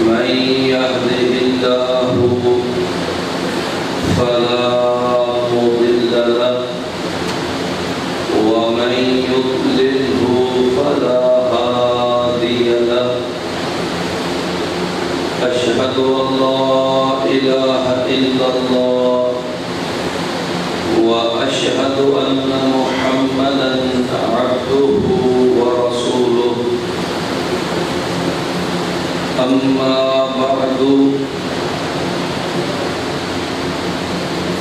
من يهده الله فلا مضل له ومن يضلله فلا هادي له أشهد أن لا إله إلا الله وأشهد أن محمدًا عبده ورسوله أما بعد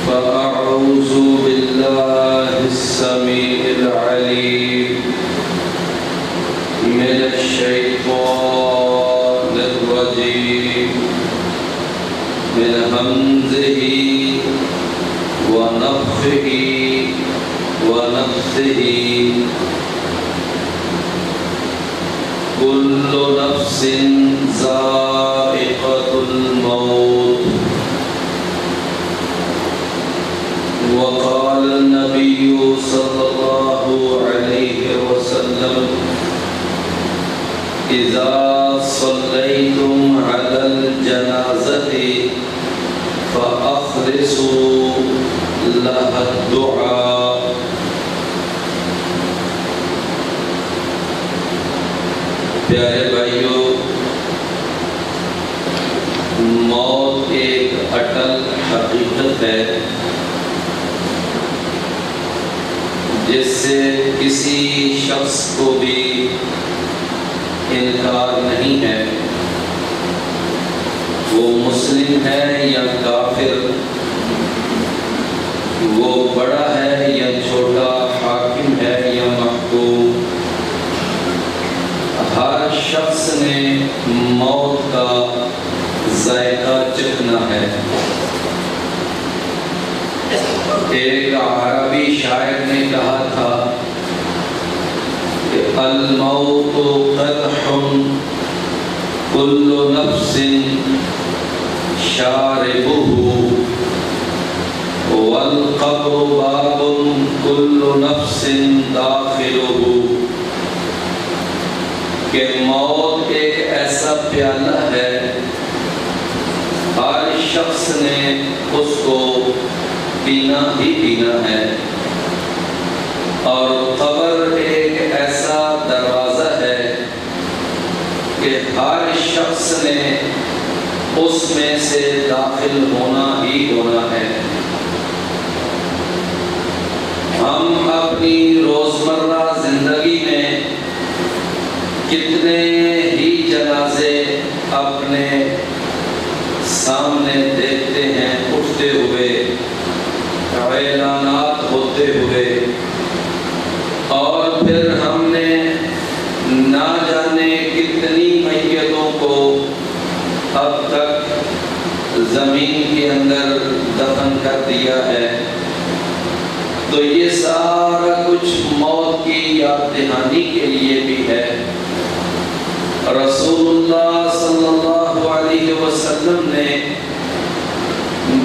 فأعوذ بالله السميع العليم من الشيطان الرجيم من همزه ونفخه ونفثه كل نفس ذائقة الموت وقال النبي صلى الله عليه وسلم إذا صليتم على الجنازة فأخلصوا لها الدعاء پیارے بھائیوں، موت ایک اٹل حقیقت ہے جس سے کسی شخص کو بھی انکار نہیں ہے، وہ مسلم ہے یا کافر، وہ بڑا ہے یا چھوٹا، حاکم ہے یا محکوم، ہر شخص نے موت کا ذائقہ چکھنا ہے۔ ایک عربی شاعر نے کہا تھا کہ الموت قدح كل نفس شاربه والقبر باب كل نفس داخله، کہ موت ایک ایسا پیالہ ہے ہر شخص نے اس کو پینا ہی پینا ہے، اور قبر ایک ایسا دروازہ ہے کہ ہر شخص نے اس میں سے داخل ہونا ہی ہونا ہے۔ ہم اپنی روزمرہ زندگی میں کتنے ہی جنازے اپنے سامنے دیکھتے ہیں اٹھتے ہوئے، اعلانات ہوتے ہوئے، اور پھر ہم نے نہ جانے کتنی میتوں کو اب تک زمین کے اندر دفن کر دیا ہے۔ تو یہ سارا کچھ موت کی یاد دہانی کے لیے بھی ہے۔ رسول اللہ صلی اللہ علیہ وسلم نے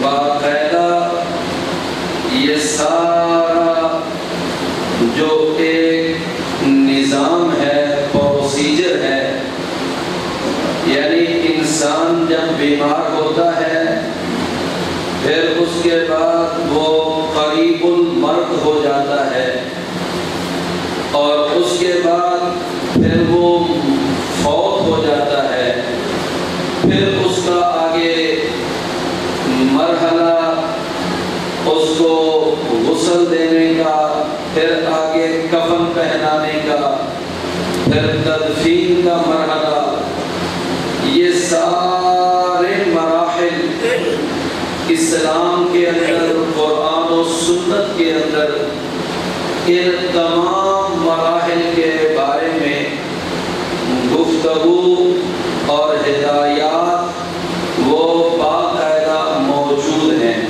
باقاعدہ یہ سارا جو ایک نظام ہے، پروسیجر ہے، یعنی انسان جب بیمار ہوتا ہے پھر اس کے بعد وہ قریب المرگ ہو جاتا ہے، اور اس کے بعد پھر وہ فوت ہو جاتا ہے، پھر اس کا آگے مرحلہ اس کو غسل دینے کا، پھر آگے کفن پہنانے کا، پھر تدفین کا مرحلہ، یہ سارے مراحل اسلام کے اندر، قرآن و سنت کے اندر ان تمام مراحل کے بارے میں گفتگو اور ہدایات وہ باقاعدہ موجود ہیں۔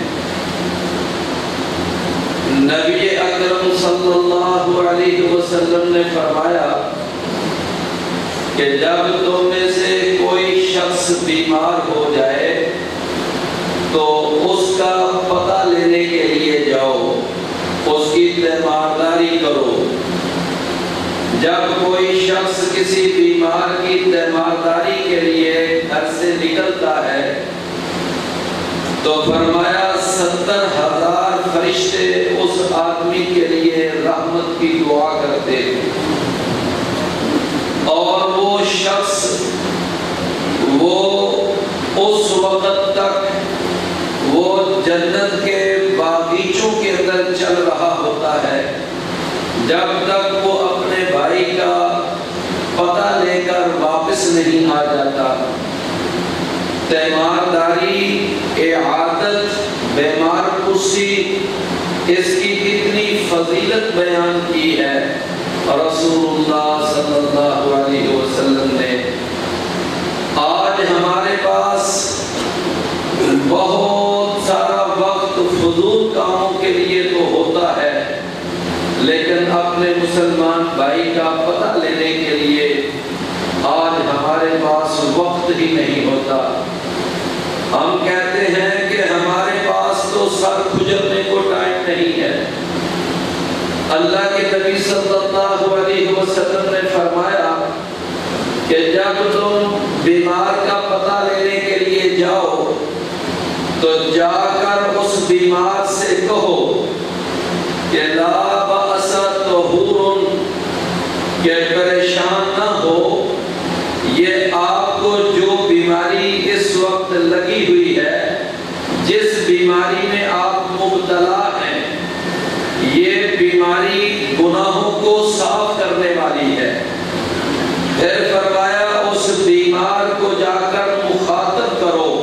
نبی اکرم صلی اللہ علیہ وسلم نے فرمایا کہ جب تم میں سے کوئی شخص بیمار ہو جائے تو اس کا پتہ لینے کے لیے جاؤ، اس کی تیمارداری کرو۔ جب کوئی شخص کسی بیمار کی تیمارداری کے لیے گھر سے تو فرمایا 70,000 فرشتے اس آدمی کے لیے رحمت کی دعا کرتے ہیں، اور وہ شخص وہ اس وقت تک وہ جنت کے باغیچوں کے اندر چل رہا ہوتا ہے جب تک وہ اپنے بھائی کا پتہ لے کر واپس نہیں آ جاتا۔ تیمارداری، اعادت، بیمار پرسی، اس کی کتنی فضیلت بیان کی ہے رسول اللہ صلی اللہ علیہ وسلم نے۔ آج ہمارے پاس بہت سارا وقت فضول کاموں کے لیے تو ہوتا ہے، لیکن اپنے مسلمان بھائی کا پتہ لینے کے لیے آج ہمارے پاس وقت ہی نہیں ہوتا۔ ہم کہتے ہیں کہ ہمارے پاس تو سر کھجرنے کو ٹائم نہیں ہے۔ اللہ کے نبی صلی اللہ علیہ وسلم نے فرمایا کہ جب تم بیمار کا پتہ لینے کے لیے جاؤ تو جا کر اس بیمار سے کہو کہ لا بأس طہور، کہ پریشان نہ ہو، یہ آپ کو جو بیماری اس وقت لگی ہوئی ہے، جس بیماری میں آپ مبتلا ہیں، یہ بیماری گناہوں کو صاف کرنے والی ہے۔ پھر فرمایا اس بیمار کو جا کر مخاطب کرو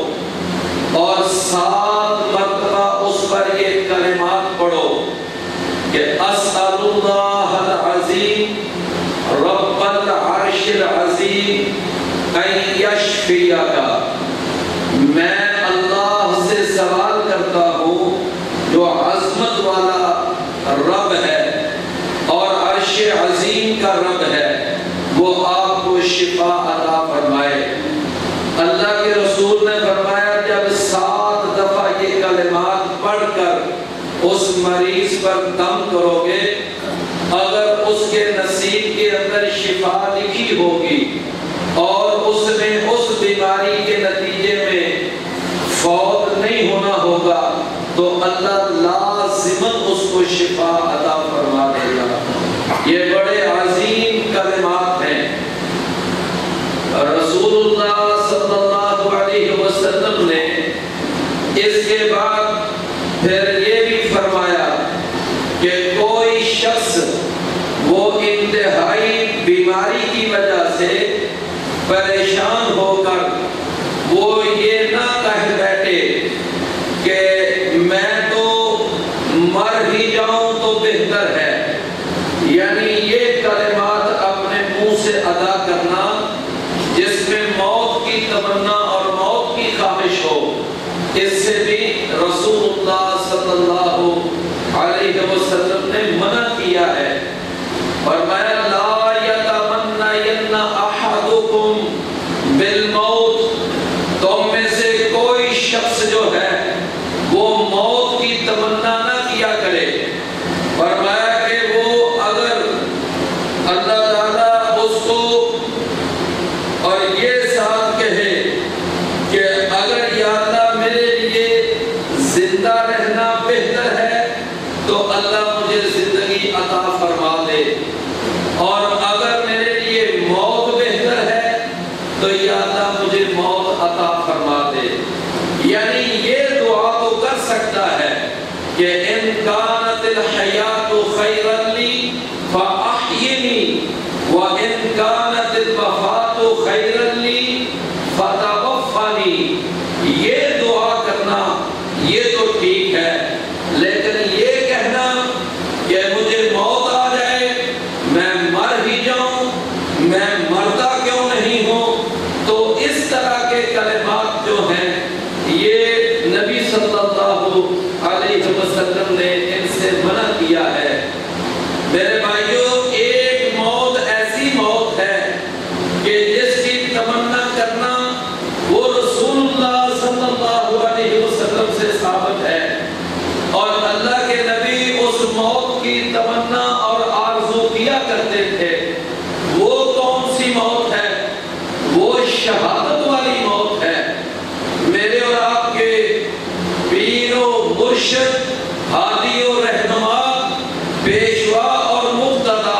اور 7 مرتبہ اس پر یہ کلمات پڑھو کہ اسأل اللہ العظیم رب العرش العظیم ان یشفیک، میں اللہ سے سوال کرتا ہوں جو عظمت والا رب ہے اور عرش عظیم کا رب ہے، وہ آپ کو شفا عطا فرمائے۔ اللہ کے رسول نے فرمایا جب 7 دفعہ یہ کلمات پڑھ کر اس مریض پر دم کرو گے، اگر اس کے نصیب کے اندر شفا لکھی ہوگی اور اس نے اس بیماری کے نتیجے میں فوت نہیں ہونا ہوگا تو اللہ لازماً اس کو شفا عطا فرما دے گا۔ یہ بڑے عظیم کلمات ہیں۔ رسول اللہ صلی اللہ علیہ وسلم نے اس کے بعد پھر یہ بھی فرمایا کہ کوئی شخص وہ انتہائی بیماری کی وجہ سے پریشان ہو کر وہ یہ نہ کہہ بیٹھے کہ میں تو مر ہی جاؤں تو بہتر ہے، یعنی یہ کلمات اپنے منہ سے ادا کرنا جس میں موت کی تمنا اور موت کی خواہش ہو، اس سے بھی رسول اللہ صلی اللہ علیہ وسلم نے منع کیا ہے۔ فرمایا لا یتمنین احدکم بالموت، تم میں سے کوئی شخص جو ہے وہ موت کی تمنا نہ کیا کرے۔ فرمایا کہ وہ اگر اللہ تعالیٰ اس کو اور یہ ساتھ کہے کہ اگر یا اللہ میرے لیے زندہ رہنا بہتر ہے تو اللہ مجھے زندگی عطا فرما دے، اور اگر میرے لیے موت بہتر ہے تو یا اللہ مجھے موت عطا فرما دے، یعنی یہ دعا تو کر سکتا ہے کہ ان کانت الحیات خیرا لی فاحینی وان کانت الوفات خیرا لی فتوفنی، یہ دعا کرنا یہ تو ٹھیک ہے، لیکن یہ کہنا کہ مجھے موت آ جائے میں مر ہی جاؤں، میں مرتا کیوں نہیں ہوں، تو اس طرح کے کلمات جو ہیں یہ نبی صلی اللہ علیہ وسلم نے ان سے منع کیا ہے۔ میرے بھائیوں، ایک موت ایسی موت ہے کہ جس کی تمنا کرنا وہ رسول اللہ صلی اللہ علیہ وسلم سے ثابت ہے، اور اللہ کے نبی اس موت کی تمنا اور آرزو کیا کرتے تھے۔ وہ کون سی موت ہے؟ وہ شہادت والی موت ہے۔ میرے اور آپ کے مرشد، ہادی و رہنما، پیشوا اور مقتدا،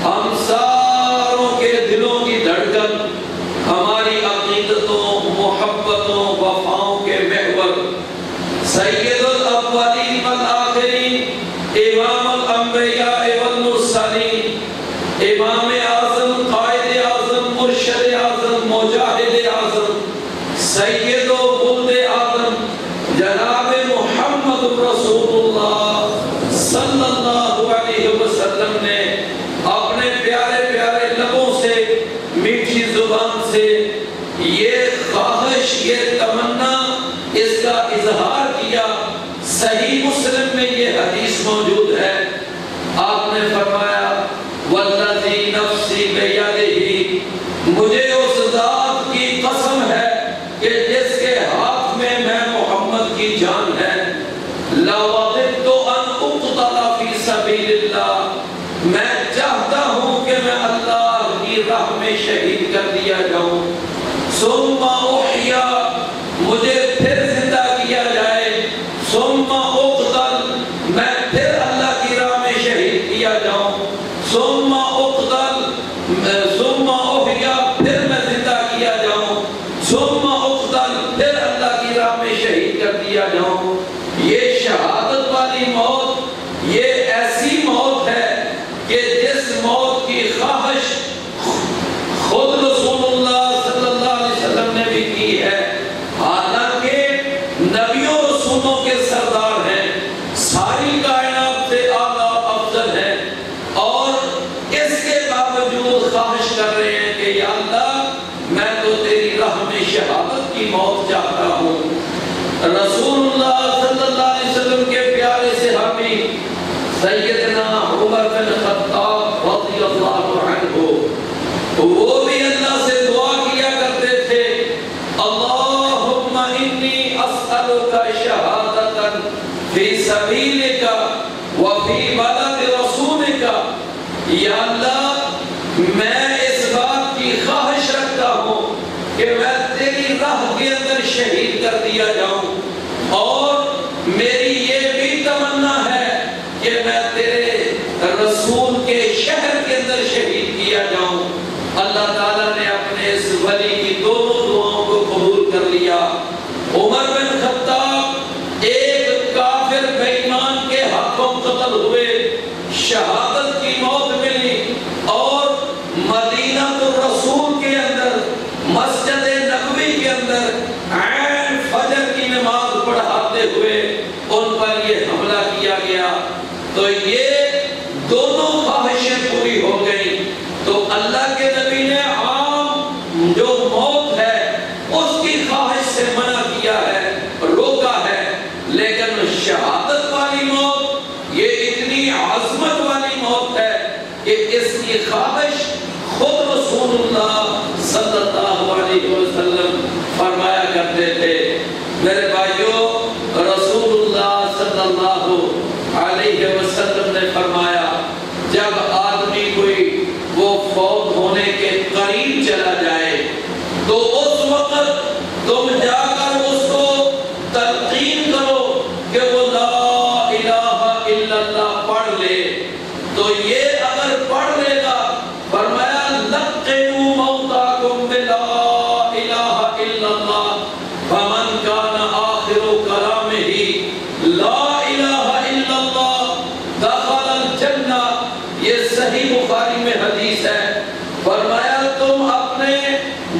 ہم ساروں کے دلوں کی دھڑکن، ہماری عقیدتوں، محبتوں، وفاؤں کے محور، سید الاولین والآخرین، امام الانبیاء والمرسلین، امام اعظم، قائد اعظم، مرشد اعظم، مجاہد اعظم، سید و ولد آدم، جناب محمد رسول اللہ صلی اللہ علیہ وسلم نے اپنے پیارے پیارے لبوں سے، میٹھی زبان سے یہ خواہش، یہ تمنا، اس کا اظہار کیا۔ صحیح مسلم میں یہ حدیث موجود ہے، آپ نے فرمایا والذی نفسی بیدہ، مجھے اس ذات کی قسم ہے کہ جس کے ہاتھ میں محمد کی جان ہے، لَوَدِدْتُ أَنْ أُقْتَلَ فِي سَبِيلِ اللَّهِ، میں چاہتا ہوں کہ میں اللہ کی راہ میں شہید کر دیا جاؤں، ثُمَّ أُحْيَا، مجھے پھر زندہ کیا جائے، ثُمَّ أُقْتَلْ، میں پھر اللہ کی راہ میں شہید کیا جاؤں، ثُمَّ أُقْتَلْ، ثُمَّ أُحْيَا، پھر میں زندہ کیا جاؤں، ثُمَّ أُقْتَلْ، پھر اللہ کی راہ میں شہید کر دیا جاؤں۔ یہ شہادت والی موت، یہ ایسی موت ہے کہ جس موت کی خواہش خود رسول اللہ صلی اللہ علیہ وسلم نے بھی کی ہے، حالانکہ نبیوں رسولوں کے سردار ہیں، ساری کائنات سے اعلیٰ افضل ہیں، اور اس کے باوجود خواہش کر رہے ہیں کہ یا اللہ میں تو تیری راہ میں شہادت کی موت چاہتا ہوں۔ رسول اللہ صلی اللہ علیہ وسلم کے پیارے صحابی سیدنا عمر بن خطاب رضی اللہ عنہ، وہ بھی اللہ سے دعا کیا کرتے تھے، اللہم انی اسألک شہادتا فی سبیلک وفی بلد رسولک، یا اللہ میں اس بات کی خواہش رکھتا ہوں کہ میں تیری راہ کے اندر شہید کر دیا جاؤں، اور میری یہ بھی تمنا ہے کہ میں تیرے رسول کے شہر کے اندر شہید کیا جاؤں۔ اللہ تعالیٰ نے اپنے اس ولی کی دونوں دعاؤں کو قبول کر لیا۔ عمر بن خطاب ایک کافر بے ایمان کے ہاتھوں قتل ہوئے، شہادت کی موت ملی، اور مدینہ الرسول کے اندر، مسجد نبوی کے اندر عین فجر کی نماز پڑھاتے ہوئے ان پر یہ حملہ کیا گیا۔ تو یہ دونوں خواہشیں پوری ہو گئی، تو اللہ کے نبی نے عام جو موت ہے اس کی خواہش سے منع کیا ہے، روکا ہے، لیکن شہادت والی موت یہ اتنی عظمت والی موت ہے کہ اس کی خواہش خود رسول اللہ صلی اللہ علیہ وسلم فرمایا کرتے تھے۔ میرے بھائیو، رسول اللہ صلی اللہ علیہ وسلم نے فرمایا جب آدمی کوئی وہ فوت ہونے کے قریب چلا جائے تو اس وقت تم جا کر اس کو تلقین کرو کہ وہ لا الہ الا اللہ پڑھ لے، تو یہ اگر پڑھ لے گا، فرمایا لقنوا موتاکم بلا الہ الا اللہ فمن کان آخر کلامہ لا الہ الا اللہ دخل الجنہ۔ یہ صحیح بخاری میں حدیث ہے۔ فرمایا تم اپنے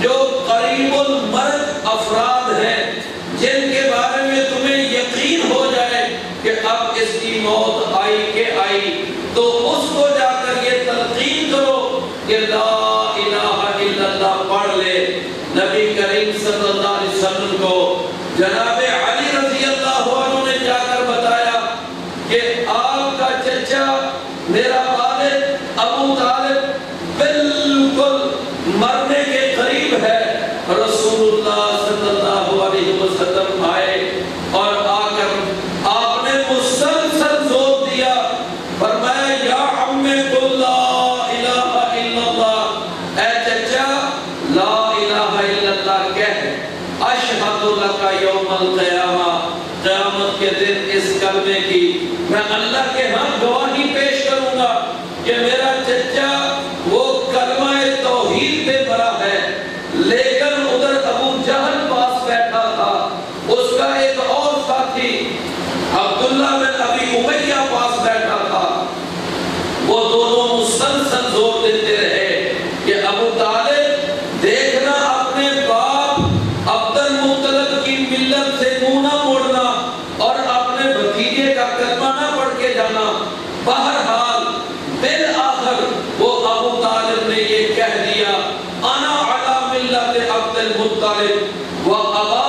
جو قریب المرگ افراد ہیں، جن کے بارے میں تمہیں یقین ہو جائے کہ اب اس کی موت آئی کہ آئی، تو اس کو جا کر یہ تلقین کرو کہ لا الہ الا اللہ پڑھ لے۔ نبی کریم صلی اللہ علیہ وسلم کو جناب علی رضی اللہ عنہ نے جا کر بتایا کہ آپ کا چچا میرا والد ابو طالب بالکل مرنے کے قریب ہے۔ رسول اللہ صلی اللہ علیہ وسلم آئے اور آ کر آپ نے مسلسل زور دیا، فرمایا یا عم قل لا الہ الا اللہ، اے چچا لا الہ الا اللہ کہہ، اشہد لک یوم القیامہ، قیامت کے دن اس طالب دیکھنا اپنے باپ عبد المطلب کی ملت سے منہ نہ موڑنا اور اپنے بھتیجے کا کلمہ نہ پڑھ کے جانا۔ بہرحال بالآخر وہ ابو طالب نے یہ کہہ دیا انا علی ملت عبد المطلب وابا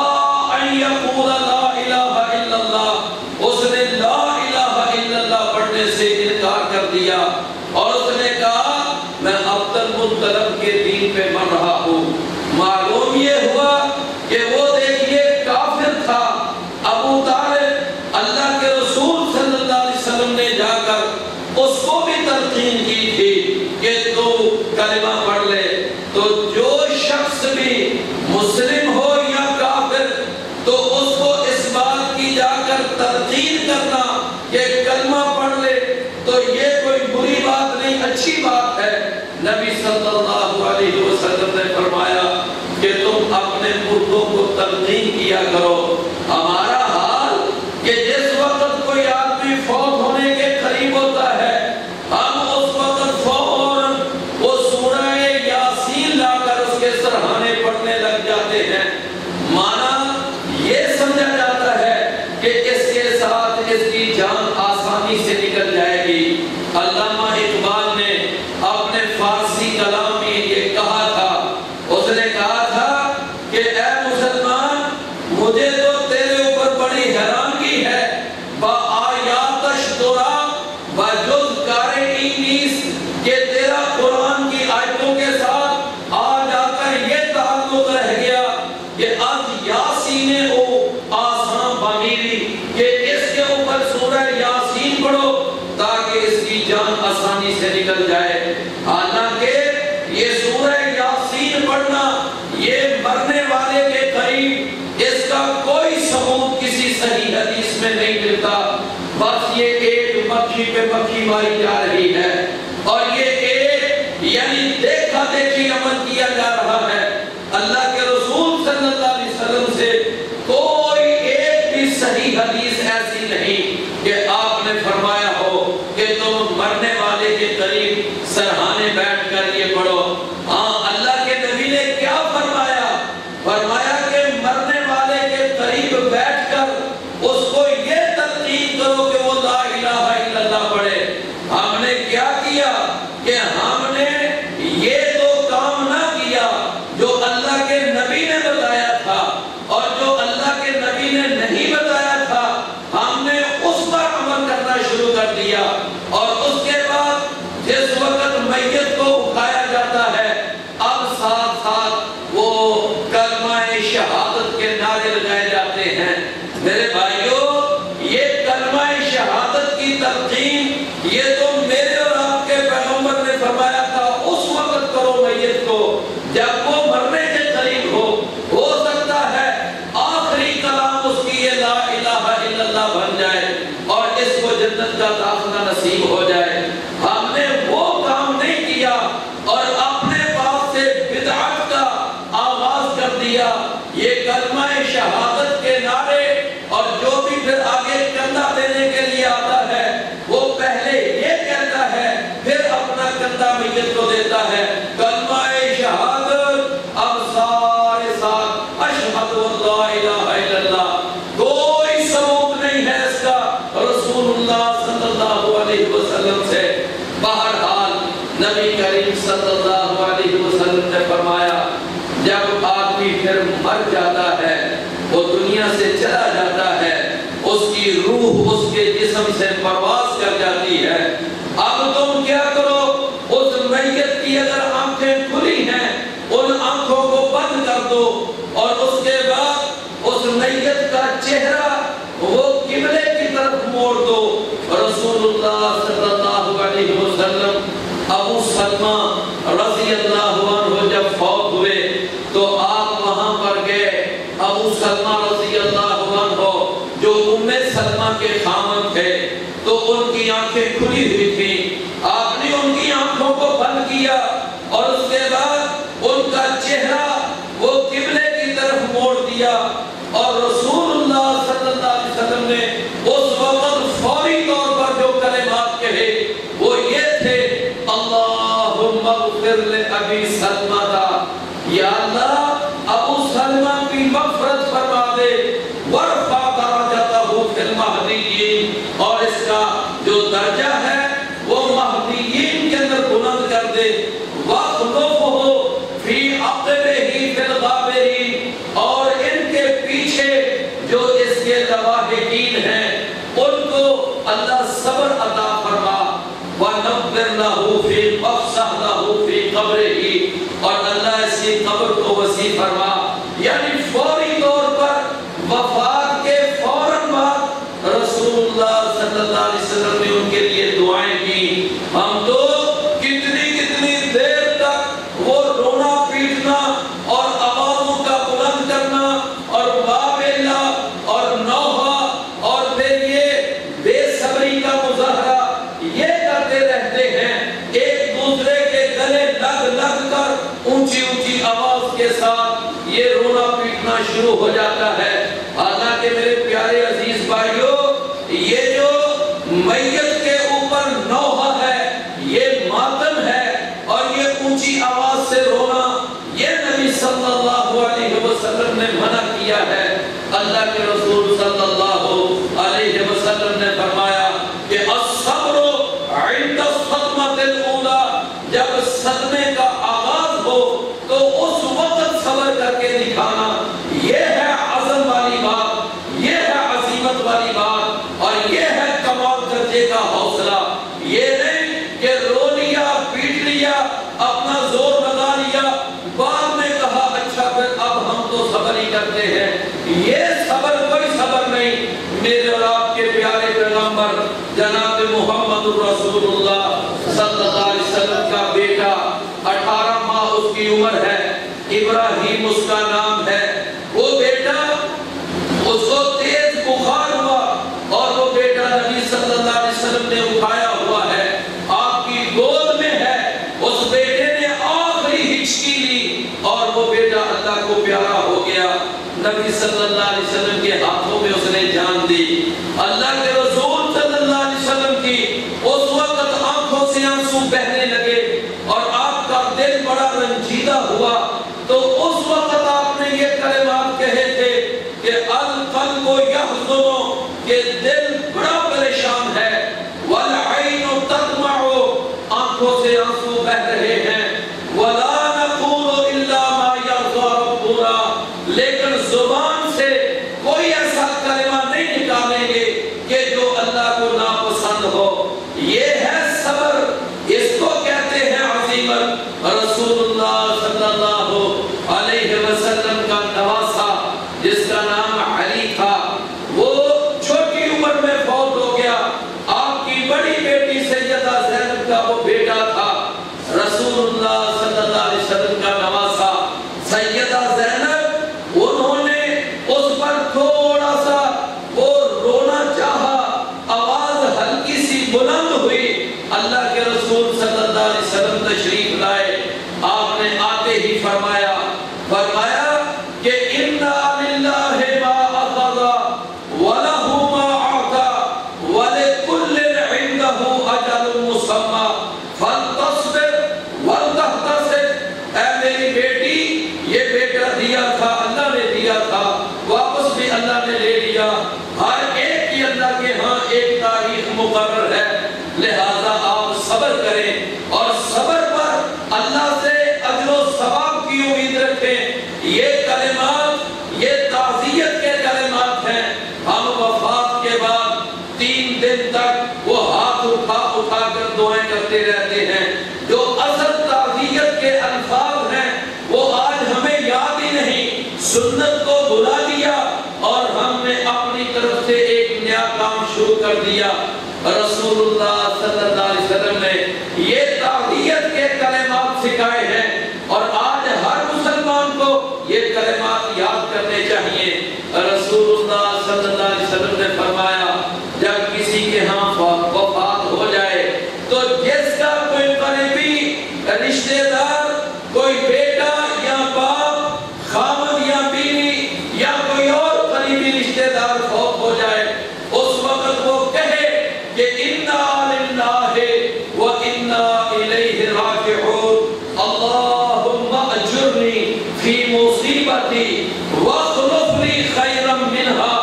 ان یقول لا الہ الا اللہ۔ اس نے لا الہ الا اللہ پڑھنے سے انکار کر دیا اور اس نے کہا میں عبد المطلب کے دین پہ مر رہا ہوں۔ معلوم یہ ہوا کہ وہ دیکھیے کافر تھا۔ ابو طالب اللہ کے رسول صلی اللہ علیہ وسلم نے جا کر اس کو بھی تلقین کی تھی کہ تو کلمہ پڑھ لے۔ تو جو شخص بھی مسلم ہو یا کافر تو اس کو اس بات کی جا کر تلقین کرنا کہ کلمہ پڑھ لے تو یہ کوئی بری بات نہیں، اچھی بات ہے۔ نبی صلی اللہ علیہ وسلم نے فرمایا کہ تم اپنے مردوں کو تلقین کیا کرو۔ ہمارا حال کہ جس وقت کوئی آدمی فوت ہونے کے قریب ہوتا ہے ہم اس وقت فوراً وہ سورہ یاسین لا کر اس کے سرہانے پڑھنے لگ جاتے ہیں۔ مانا یہ سمجھا جاتا ہے کہ اس کے ساتھ اس کی جان آسانی سے نکل جائے گی۔ علامہ اقبال نے اپنے فارسی کلام میں یہ کہا تھا، اس نے کہا تھا کہ اے مسلمان مجھے تو تیرے اوپر بڑی حیرانگی ہے، با آیاتش دورا با جز کار اینیس کہ تیرا قرآن کی آیتوں کے ساتھ آج آ کر یہ تعلق رہ گیا کہ از یاسین او آسان بامیری کہ اس کے اوپر سورہ یاسین پڑھو تاکہ اس کی جان آسانی سے نکل جائے۔ حالانکہ یہ سورہ یاسین پڑھنا یہ مرنے والے کے قریب اس کا کوئی ثبوت کسی صحیح حدیث میں نہیں ملتا، بس یہ ایک مکھی پہ مکھی ماری جا رہی ہے اور یہ ایک یعنی دیکھا دیکھی عمل کیا جا رہا ہے۔ اللہ کے رسول صلی اللہ علیہ وسلم سے کوئی ایک بھی صحیح حدیث ایسی نہیں کہ آپ نے فرمایا ہو کہ تم مرنے والے کے قریب سرہانے بیٹھ کر یہ پڑھو۔ ہاں اللہ کے نبی نے کیا فرمایا؟ فرمایا کہ مرنے والے کے قریب بیٹھ کر اس کو یہ تلقین کرو کہ وہ لا الہ الا اللہ پڑھے۔ ہم نے کیا کیا کہ ہم نے یہ تو کام نہ کیا جو اللہ کے نبی نے بتایا تھا، اور جو اللہ کے نبی نے نہیں بتایا تھا ہم نے اس پر عمل کرنا شروع کر دیا۔ اور اس کے بعد جس وقت میت کو اٹھایا جاتا ہے اب ساتھ ساتھ وہ کلمہ شہادت کے نعرے لگائے جاتے ہیں۔ میرے بھائیوں یہ کلمہ شہادت کی تلقین یہ تو میرے اور آپ کے پیغمبر نے فرمایا تھا اس وقت کرو میت کو جب وہ مرنے کے قریب ہو سکتا ہے آخری کلام اس کی یہ لا الہ الا اللہ بن جائے اور اس کو جنت کا داخلہ نصیب ہو جائے۔ ہم نے وہ کام نہیں کیا اور اپنے پاس سے بدعت کا آغاز کر دیا۔ یہ کلمہ شہادت کے نعرے اور جو بھی پھر آگے کندھا دینے کے لیے آتا ہے وہ پہلے یہ کہتا ہے پھر اپنا کندھا میت کو دیتا ہے۔ کلمہ شہادت اب سارے ساتھ اشہد ان لا الہ الا اللہ، کوئی ثبوت نہیں ہے اس کا رسول اللہ صلی اللہ علیہ وسلم سے۔ بہرحال نبی کریم صلی اللہ علیہ وسلم نے فرمایا جب آدمی پھر مر جاتا ہے وہ دنیا سے چلا جاتا ہے اس کی روح اس کے جسم سے پرواز کر جاتی ہے۔ اب تم کیا کرو اس میت کی اگر آنکھیں کھلی ہیں ان آنکھوں کو بند کر دو اور اس کے بعد اس میت کا چہرہ وہ قبلے کی طرف موڑ دو۔ رسول اللہ صلی اللہ علیہ وسلم ابو سلمہ رضی اللہ عنہ جب فوت ہوئے تو آپ وہاں پر گئے۔ ابو سلمہ رضی اللہ عنہ جو ام سلمہ کے خامن تھے تو ان کی آنکھیں کھلی ہوئی تھیں، آپ نے ان کی آنکھوں کو بند کیا اور اس کے بعد ان کا چہرہ وہ قبلے کی طرف موڑ دیا اور رسول اللہ صلی اللہ علیہ وسلم نے اس وقت فوری طور پر جو کلمات کہے وہ یہ تھے اللہم اغفر لأبی ابی سلمہ تھا، یا اللہ ابو سلمہ کی مغفرت فرما دے، ورفع درجتہ فی المہدیین، اور اس کا جو درجہ ہے وہ مہدیین کے اندر بلند کر دے، وَاخْلُفْهُ فِي عَقْبِهِ فِي الْغَابِرِينَ، اور ان کے پیچھے جو اس کے لواحقین ہیں ان کو اللہ صبر عطا فرما، وَنَبِّرْ لَهُ فِي وَفْسَحْ لَهُ فِي قَبْرِهِ، اور اللہ اس کی قبر کو وسیع فرما۔ یعنی فوری طور پر وفات کے فوراً بعد رسول اللہ صلی اللہ علیہ وسلم نے ان کے لیے دعائیں کی۔ ہم تو کتنی دیر تک وہ رونا پیٹنا اور آوازوں کا بلند کرنا اور باب اللہ اور نوحہ اور پھر یہ بے صبری کا مظاہرہ یہ کرتے رہتے ہیں، ایک دوسرے کے گلے لگ کر اونچی آواز کے ساتھ یہ رونا پیٹنا شروع ہو جاتا ہے۔ حالانکہ میرے پیارے عزیز بھائیوں، یہ جو میت کے اوپر نوحہ ہے، یہ ماتم ہے، اور یہ اونچی آواز سے رونا یہ نبی صلی اللہ علیہ وسلم نے منع کیا ہے۔ اللہ کے رسول صلی اللہ علیہ وسلم نے فرمایا کہ الصبر عند الصدمۃ الاولی، جب صدمے کا آغاز ہو تو اس وقت صبر کر کے دکھانا، یہ ہے عزم والی بات، یہ ہے عزیمت والی بات، اور یہ ہے کمال درجے کا حوصلہ۔ یہ نہیں کہ رو لیا پیٹ لیا اپنا زور لگا لیا، بعد میں کہا اچھا پھر اب ہم تو صبر ہی کرتے ہیں، یہ صبر کوئی صبر نہیں۔ میرے اور آپ کے پیارے پیغمبر جناب محمد رسول اللہ صلی اللہ علیہ وسلم کا بیٹا 18 ماہ اس کی عمر ہے، ابراہیم اس کا نام ہے، وہ بیٹا اس کو تیز بخار ہوا اور وہ بیٹا نبی صلی اللہ علیہ وسلم نے اٹھایا ہوا ہے، آپ کی گود میں ہے، اس بیٹے نے آخری ہچکی لی اور وہ بیٹا اللہ کو پیارا ہو گیا، نبی صلی اللہ علیہ وسلم کے ہاتھوں میں اس نے جان دی۔ اللہ کے رسول صلی اللہ علیہ وسلم کی اس وقت آنکھوں سے آنسو بہنے لگے اور آپ کا دل بڑا رنجیدہ ہوا، تو اس وقت آپ نے یہ کلمات کہے تھے کہ القلب یحزن، کہ دل بڑا پریشان ہے، والعین تدمع، آنکھوں سے آنسو بہ رہے ہیں، ولا نقول الا ما یرضی ربنا، لیکن زبان سے کوئی ایسا کلمہ نہیں نکالیں گے کہ جو اللہ کو ناپسند ہو۔ یہ ہے صبر، اس کو کہتے ہیں عزیمت۔ رسول اللہ صلی اللہ علیہ وسلم کا نواسا جس کا نام علی تھا، وہ چھوٹی عمر میں فوت ہو گیا، آپ کی بڑی بیٹی سیدہ زینب کا وہ بیٹا تھا، رسول اللہ صلی اللہ علیہ وسلم کا نواسا سیدہ زینب، انہوں نے اس پر تھوڑا سا وہ رونا چاہا، آواز ہلکی سی بلند ہوئی، اللہ کے رسول صلی اللہ علیہ وسلم تشریف لائے، آپ نے آتے ہی فرمایا کہ اِنَّا لِلَّهِ مَا أَخَذَ وَلَهُ مَا أَعْطَى وَلِكُلٍّ عِندَهُ أَجَلٌ مُّسَمًّى فَلْتَصْبِرْ وَلْتَحْتَسِبْ۔ اے میری بیٹی، یہ بیٹا دیا تھا، اللہ نے دیا تھا، واپس بھی اللہ نے لے لیا، ہر ایک کی اللہ کے ہاں ایک تاریخ مقرر ہے، لہذا آپ صبر کریں اور صبر پر اللہ سے اجر و ثواب کی امید رکھیں۔ یہ کلمات یہ تعزیت کے کلمات ہیں۔ ہم وفات کے بعد 3 دن تک وہ ہاتھ اٹھا کر دعائیں کرتے رہتے ہیں، جو اصل تعزیت کے الفاظ ہیں وہ آج ہمیں یاد ہی نہیں، سنت کو بھلا دیا اور ہم نے اپنی طرف سے ایک نیا کام شروع کر دیا۔ رسول اللہ صلی اللہ علیہ وسلم نے یہ تعزیت کے کلمات سکھائے ہیں اور آج ہر مسلمان کو یہ کلمات یاد کرنے چاہیے۔ رسول اللہ صلی اللہ علیہ وسلم نے فرمایا جب کسی کے ہاں وفات ہو جائے تو جس کا کوئی قریبی رشتہ دار، کوئی بیٹا یا باپ، خامد یا بیوی یا کوئی اور قریبی رشتہ دار فوت ہو جائے، اس وقت وہ کہے کہ اِنَّا لِلَّهِ وَإِنَّا إِلَيْهِ رَاجِعُونَ، اجرنی فی مصیبتی واخلف لی خیرا منہا،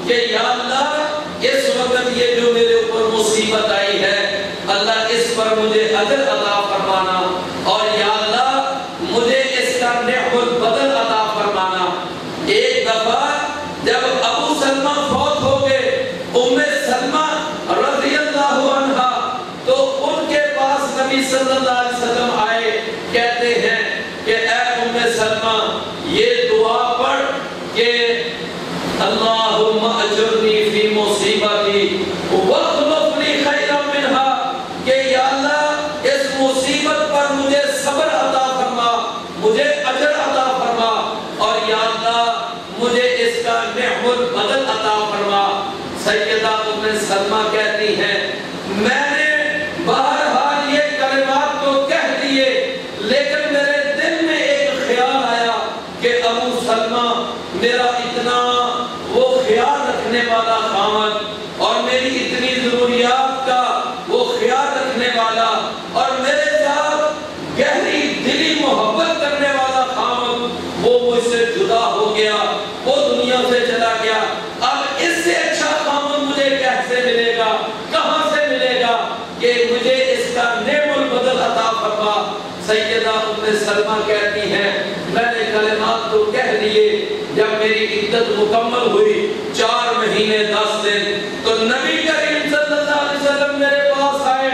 کہ یا اللہ اس وقت یہ جو میرے اوپر مصیبت آئی ہے اللہ اس پر مجھے اجر عطا فرمانا، اور یا اللہ مجھے اس کا نعم البدل عطا فرمانا۔ ایک دفعہ جب ابو سلمہ فوت ہو گئے، ام سلمہ رضی اللہ عنہا، تو ان کے پاس نبی صلی اللہ علیہ وسلم آئے، کہتے ہیں کہ اے ام سلمہ یہ دعا پڑھ کہ اللہم اجرنی فی مصیبتی واخلف لی خیرا منہا، کہ یا اللہ اس مصیبت پر مجھے صبر عطا فرما، مجھے اجر عطا فرما، اور یا اللہ مجھے اس کا نعم البدل عطا فرما۔ سیدہ ام سلمہ کہتی ہیں میں نے بہرحال یہ کلمات تو کہہ دیے، لیکن میرے دل میں ایک خیال آیا کہ ابو سلمہ میرا اتنا وہ خیال رکھنے والا خامد اور میری اتنی ضروریات کا وہ خیال رکھنے والا اور میرے ساتھ گہری دلی محبت کرنے والا خامد وہ مجھ سے جدا ہو گیا، وہ دنیا سے چلا گیا، اب اس سے اچھا خامد مجھے کیسے ملے گا، کہاں سے ملے گا کہ مجھے اس کا نعم البدل عطا فرما۔ سیدہ ام سلمہ کہتی ہیں میں نے کلمات تو کہہ دیے، جب میری عدت مکمل ہوئی 4 مہینے 10 دن، تو نبی کریم صلی اللہ علیہ وسلم میرے پاس آئے،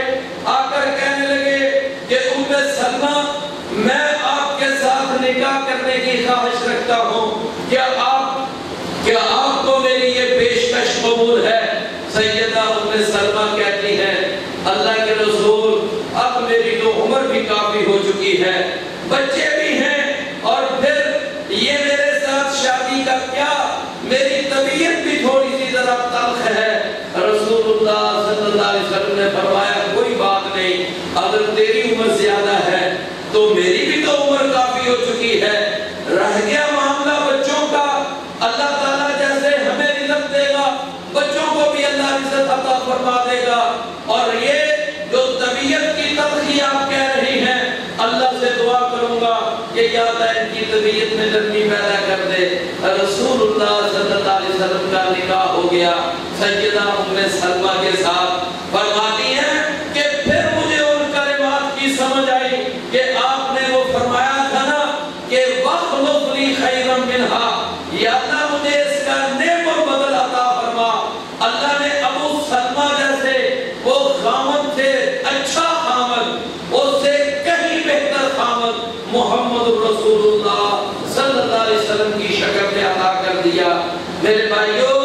آ کر کہنے لگے کہ ام سلمہ میں آپ کے ساتھ نکاح کرنے کی خواہش رکھتا ہوں، کیا آپ کو میری یہ پیشکش قبول ہے؟ سیدہ ام سلمہ کہتی ہیں اللہ کے رسول اب میری تو عمر بھی کافی ہو چکی ہے، بچے بھی ہیں، اور پھر یہ میرے ساتھ شادی کا کیا، میری طبیعت بھی تھوڑی سی ذرا تلخ ہے۔ رسول اللہ صلی اللہ علیہ وسلم نے فرمایا کوئی بات نہیں، اگر تیری عمر زیادہ ہے تو میری بھی تو عمر کافی ہو چکی ہے، رہ گیا معاملہ بچوں کا، اللہ تعالیٰ جیسے ہمیں رزق دے گا بچوں کو بھی اللہ رزق عطا فرما دے گا، اور یہ جو طبیعت کی تلخی آپ کہہ رہی ہیں اللہ سے دعا کروں گا کہ یا اللہ ان کی طبیعت میں نرمی پیدا کر دے۔ رسول اللہ صلی اللہ علیہ وسلم کا نکاح ہو گیا سیدہ ام سلمہ کے ساتھ۔ فرماتی ہیں کہ پھر مجھے ان کلمات کی سمجھ آئی کہ آپ نے وہ فرمایا تھا نا کہ واخلف لی خیرا منہا، یا اللہ مجھے اس کا نعم البدل عطا فرما۔ اللہ نے ابو سلمہ جیسے وہ خامد تھے، اچھا خامد، اس سے کہیں بہتر خامد محمد رسول اللہ صلی اللہ علیہ وسلم کی شکل میں عطا کر دیا۔ میرے بھائیو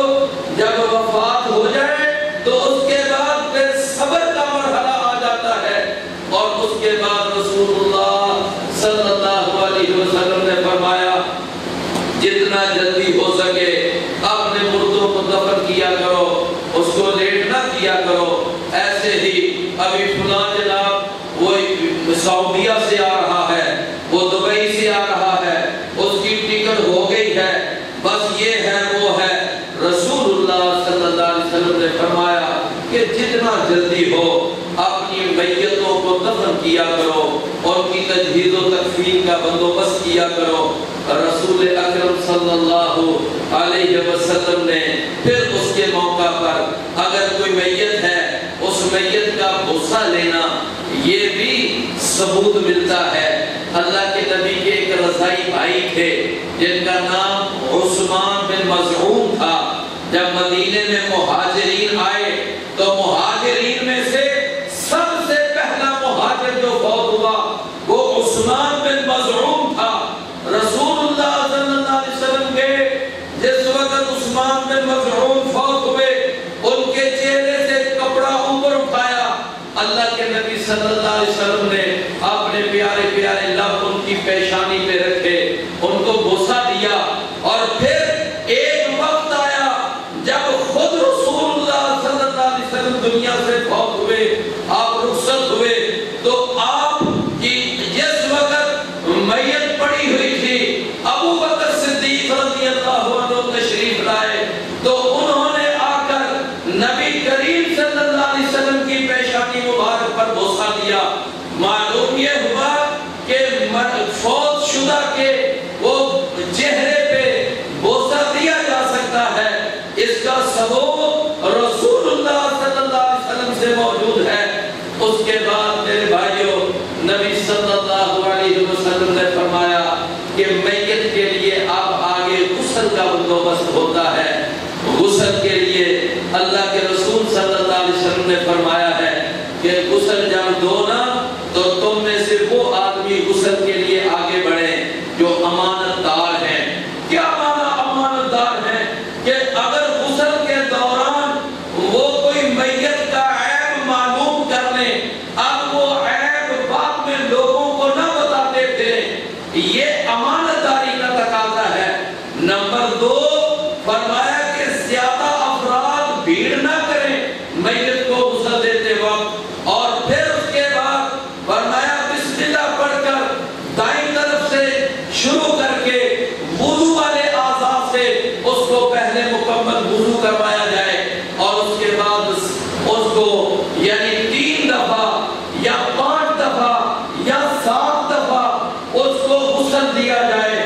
جب وفات ہو جائے تو اس کے بعد پھر صبر کا مرحلہ آ جاتا ہے، اور اس کے بعد رسول اللہ صلی اللہ علیہ وسلم نے فرمایا جتنا جلدی ہو سکے اپنے مردوں کو دفن کیا کرو، اس کو لیٹ نہ کیا کرو۔ ایسے ہی ابھی فلاں جناب وہ سعودیہ سے آ رہا ہے، وہ دبئی سے آ رہا ہے، اس کی ٹکٹ ہو گئی ہے، بس یہ ہے وہ ہے۔ رسول اللہ صلی اللہ علیہ وسلم نے فرمایا کہ جتنا جلدی ہو اپنی میتوں کو دفن کیا کرو، ان کی تجہیز و تکفین کا بندوبست کیا کرو۔ رسول اکرم صلی اللہ علیہ وسلم نے پھر اس کے موقع پر اگر کوئی میت ہے اس میت کا غصہ لینا، یہ بھی ثبوت ملتا ہے۔ اللہ کے نبی کے ایک رضائی بھائی تھے جن کا نام عثمان بن مظعون تھا، جب مدینے میں مہاجرین آئے تو مہاجرین میں سے سب سے پہلا مہاجر جو فوت ہوا وہ عثمان بن مظعون تھا۔ رسول اللہ صلی اللہ علیہ وسلم کے جس وقت عثمان بن مظعون فوت ہوئے ان کے چہرے سے کپڑا اوپر اٹھایا، اللہ کے نبی صلی اللہ علیہ وسلم نے اپنے پیارے پیارے لب ان کی پیشانی پہ رکھے، ان کو بوسہ دیا، اور پھر ایک وقت آیا جب خود رسول اللہ صلی اللہ علیہ وسلم دنیا سے فوت ہوئے، آپ رخصت ہوئے، تو آپ کی جس وقت میت پڑی ہوئی تھی ابو بکر صدیق رضی اللہ عنہ تشریف لائے، تو انہوں نے آ کر نبی کریم صلی اللہ علیہ وسلم کی پیشانی مبارک پر بوسہ دیا۔ معلوم یہ ہوا کہ فوت فرمایا ہے کہ غسل جب دو نا تو تم میں سے وہ آدمی غسل کے لیے آگے بڑھے جو امانت دار ہیں۔ کیا معنی امانت دار ہے؟ کہ اگر غسل کے دوران وہ کوئی میت کا عیب معلوم کر لیں، اب وہ عیب بعد میں لوگوں کو نہ بتاتے تھے، یہ امانت داری کا تقاضا ہے۔ نمبر 2 فرمایا کہ زیادہ افراد بھیڑ نہ کریں میت کو غسل دیتے وقت، اور پھر اس کے بعد فرمایا بسم اللہ پڑھ کر دائیں طرف سے شروع کر کے وضو والے اعضاء سے اس کو پہلے مکمل وضو کروایا جائے، اور اس کے بعد اس کو یعنی 3 دفعہ یا 5 دفعہ یا 7 دفعہ اس کو غسل دیا جائے،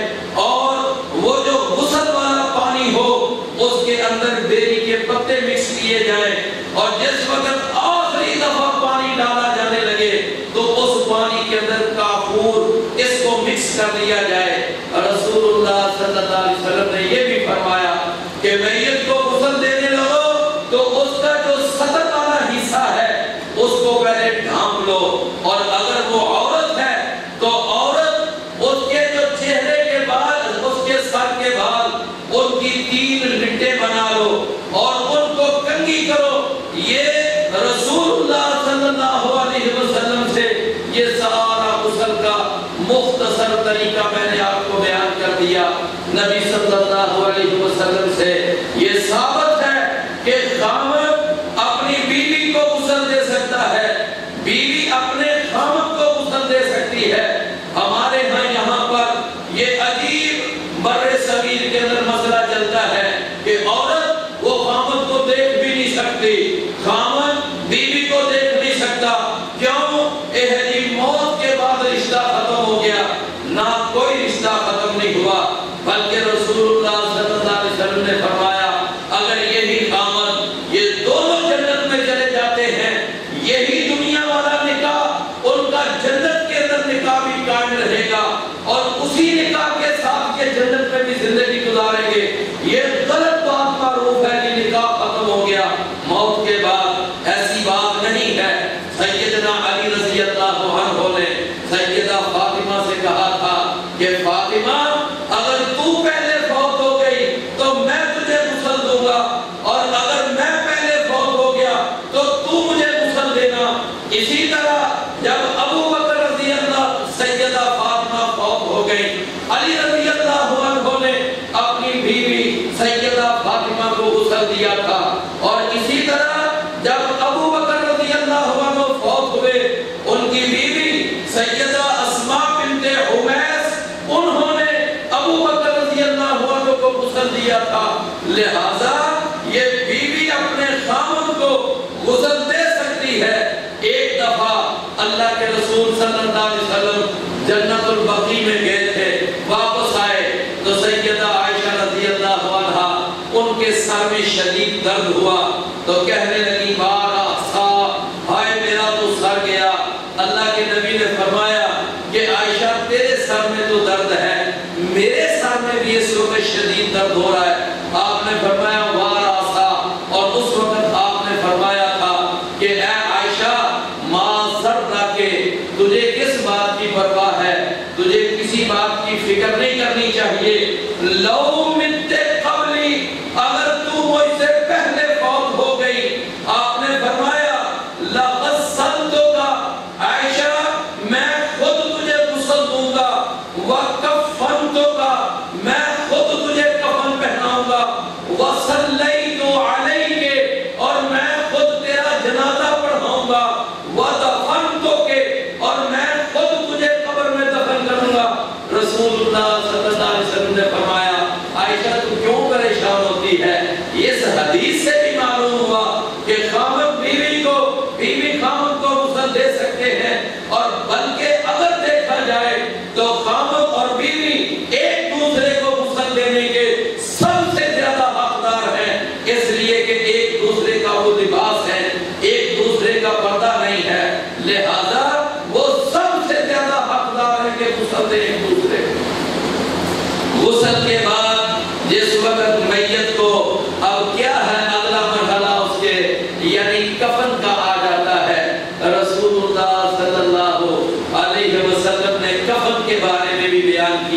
اور وہ جو غسل والا پانی ہو اس کے اندر بیری کے پتے مکس کیے جائیں، اور جس وقت آخری دفعہ پانی ڈالا جانے لگے تو اس پانی کے اندر کافور اس کو مکس کر لیا جائے۔ رسول اللہ صلی اللہ علیہ وسلم نے یہ بھی فرمایا کہ میت کو غسل دینے لگو تو اس کا جو سطر والا حصہ ہے اس کو پہلے ڈھانپ لو، اور اگر وہ عورت ہے تو عورت اس کے جو چہرے کے بال، اس کے سر کے بال، ان کی 3 لٹیں بنا لو اور ان کو کنگھی کرو۔ یہ رسول اللہ صلی اللہ علیہ وسلم سے یہ سارا غسل کا مختصر طریقہ میں نے آپ کو بیان کر دیا۔ نبی صلی اللہ علیہ وسلم سے یہ ثابت ہے کہ خامد اپنی بیوی کو غسل دے سکتا ہے، بیوی اپنے خامد کو غسل دے سکتی ہے۔ ہمارے ہاں یہاں پر یہ عجیب بر صغیر کے اندر مسئلہ چلتا ہے کہ عورت وہ خامد کو دیکھ بھی نہیں سکتی، خامد بیوی کو دیکھ نہیں سکتا۔ کیوں؟ اہلی موت کے بعد رشتہ ختم ہو گیا، نہ کوئی رشتہ ختم نہیں ہوا، بلکہ رسول اللہ صلی اللہ علیہ وسلم نے فرمایا اگر یہی خامد یہ دونوں جنت میں چلے جاتے ہیں، یہی دنیا والا نکاح ان کا جنت کے اندر نکاح بھی قائم رہے گا، اور اسی نکاح کے ساتھ یہ جنت میں بھی زندگی گزاریں گے۔ یہ غلط بات معروف ہے کہ نکاح ختم ہو گیا موت کے بعد، ایسی بات نہیں ہے۔ سیدنا علی رضی اللہ عنہ نے سیدہ فاطمہ سے کہا تھا کہ فاطمہ اگر تو پہلے فوت ہو گئی تو میں تجھے غسل دوں گا، اور اگر میں پہلے فوت ہو گیا تو تو مجھے غسل دینا۔ اسی طرح جب ابو بکر رضی اللہ سیدہ فاطمہ فوت ہو گئی، علی رضی اللہ عنہ نے اپنی بیوی سیدہ فاطمہ کو غسل دیا تھا، اور اسی طرح جب ابو بکر رضی اللہ عنہ فوت ہوئے، ان کی بیوی سیدہ اسماء بنت عمیس انہوں نے ابو بکر رضی اللہ عنہ کو غسل دیا تھا۔ لہذا یہ بیوی اپنے خامد کو غسل دے سکتی ہے۔ ایک دفعہ اللہ کے رسول صلی اللہ علیہ وسلم جنت البقیع میں گئے تھے، واپس آئے تو سیدہ عائشہ رضی اللہ عنہا ان کے سر میں شدید درد ہوا تو کہنے لگی بارا سا، ہائے میرا تو سر گیا۔ اللہ کے نبی نے فرمایا کہ عائشہ تیرے سر میں تو درد ہے، میرے سر میں بھی اس وقت شدید درد ہو رہا ہے۔ آپ نے فرمایا بارا سا، اور اس وقت آپ نے فرمایا تھا کہ اے عائشہ ما ذرہ کے تجھے کس بات کی پرواہ ہے، تجھے کسی بات کی فکر نہیں کرنی چاہیے۔ لو مت قبلی، اگر تو مجھ سے پہلے فوت ہو گئی، آپ نے فرمایا لغسلتک، عائشہ میں خود تجھے غسل دوں گا، وکفنتک، میں خود تجھے کفن پہناؤں گا، وصلیت علیک، اور میں خود تیرا جنازہ پڑھاؤں گا، ودفنتک، اور میں خود تجھے قبر میں دفن کروں گا۔ رسول اللہ صلی اللہ علیہ وسلم نے فرمایا عائشہ تو کیوں پریشان ہوتی ہے؟ اس حدیث سے بھی معلوم ہوا کہ خامد بیوی خامد کو غسل دے سکتے ہیں، اور بلکہ اگر دیکھا جائے تو خامد اور بیوی ایک دوسرے کو غسل دینے کے سب سے زیادہ حقدار ہیں، اس لیے کہ ایک دوسرے کا وہ لباس ہے، ایک دوسرے کا پردہ نہیں ہے، لہذا وہ سب سے زیادہ حقدار ہیں کہ غسل دیں ایک دوسرے کو۔ غسل کے بعد جس وقت میت کو اب کیا ہے اگلا مرحلہ اس کے یعنی کفن کا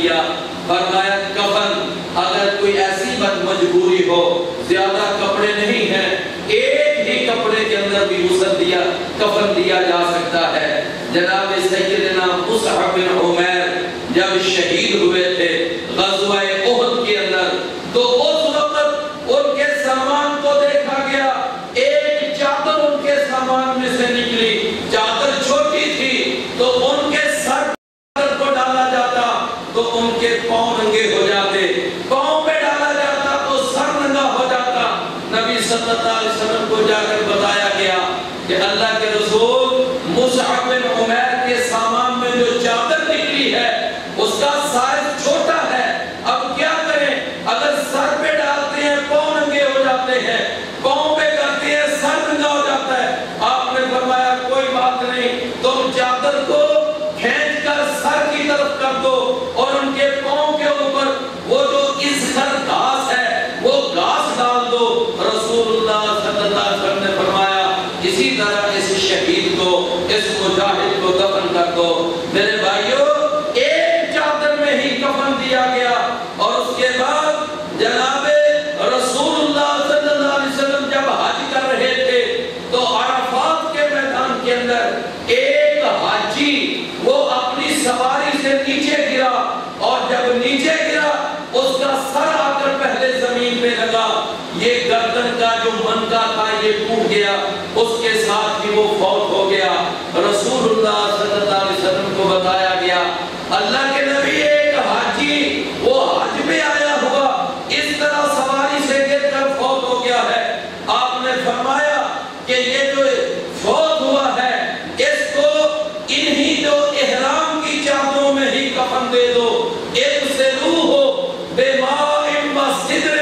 کیا. فرمایا کفن اگر کوئی ایسی بد مجبوری ہو، زیادہ کپڑے نہیں ہیں، ایک ہی کپڑے کے اندر بھی کفن دیا جا سکتا ہے. جناب سیدنا مصعب بن عمیر جب شہید ہوئے تھے غزوہ احد کے اندر، تو اس وقت ان کے سامان کو دیکھا گیا. ایک چادر ان کے سامان میں سے نکلی، چادر چھوٹی تھی تو ان کے سر کو ڈالا جاتا تو ان کے پاؤں ننگے ہو جاتے، پاؤں پہ ڈالا جاتا تو سر ننگا ہو جاتا. نبی صلی اللہ علیہ وسلم کو جا کر بتایا گیا کہ اللہ کے رسول مصعب بن عمیر کے سامان میں جو چادر نکلی ہے اس کا سائز چھوٹا ہے، اب کیا کریں؟ اگر سر پہ ڈالتے ہیں پاؤں ننگے ہو جاتے ہیں، پاؤں پہ کرتے ہیں سر ننگا ہو جاتا ہے. آپ نے فرمایا کوئی بات نہیں، تم چادر کو کھینچ کر سر کی طرف کر دو اور ان کے پاؤں کے اوپر وہ جو اسخر گھاس ہے وہ گھاس ڈال دو. رسول اللہ صلی اللہ علیہ وسلم نے فرمایا اسی طرح اس شہید کو، اس مجاہد کو دفن کر دو. میرے بھائیوں، ایک چادر میں ہی کفن دیا گیا. اور اس کے بعد جناب رسول اللہ صلی اللہ علیہ وسلم جب حج کر رہے تھے تو عرفات کے میدان کے اندر ایک حاجی وہ اپنی سواری سے نیچے گرا، اور جب نیچے گرا اس کا سر آ کر پہلے زمین پہ لگا، یہ گردن کا جو منکا تھا یہ ٹوٹ گیا، اس کے ساتھ ہی وہ فوت ہو گیا. رسول اللہ صلی اللہ علیہ وسلم کو بتایا گیا اللہ کے نبی ایک حاجی وہ حج میں آیا ہوا اس طرح سواری سے گر کر فوت ہو گیا ہے. آپ نے فرمایا کہ یہ جو فوت ہوا ہے اس کو انہی جو احرام کی چادروں میں ہی کفن دے دو. اغسلوہ بماء وسدر،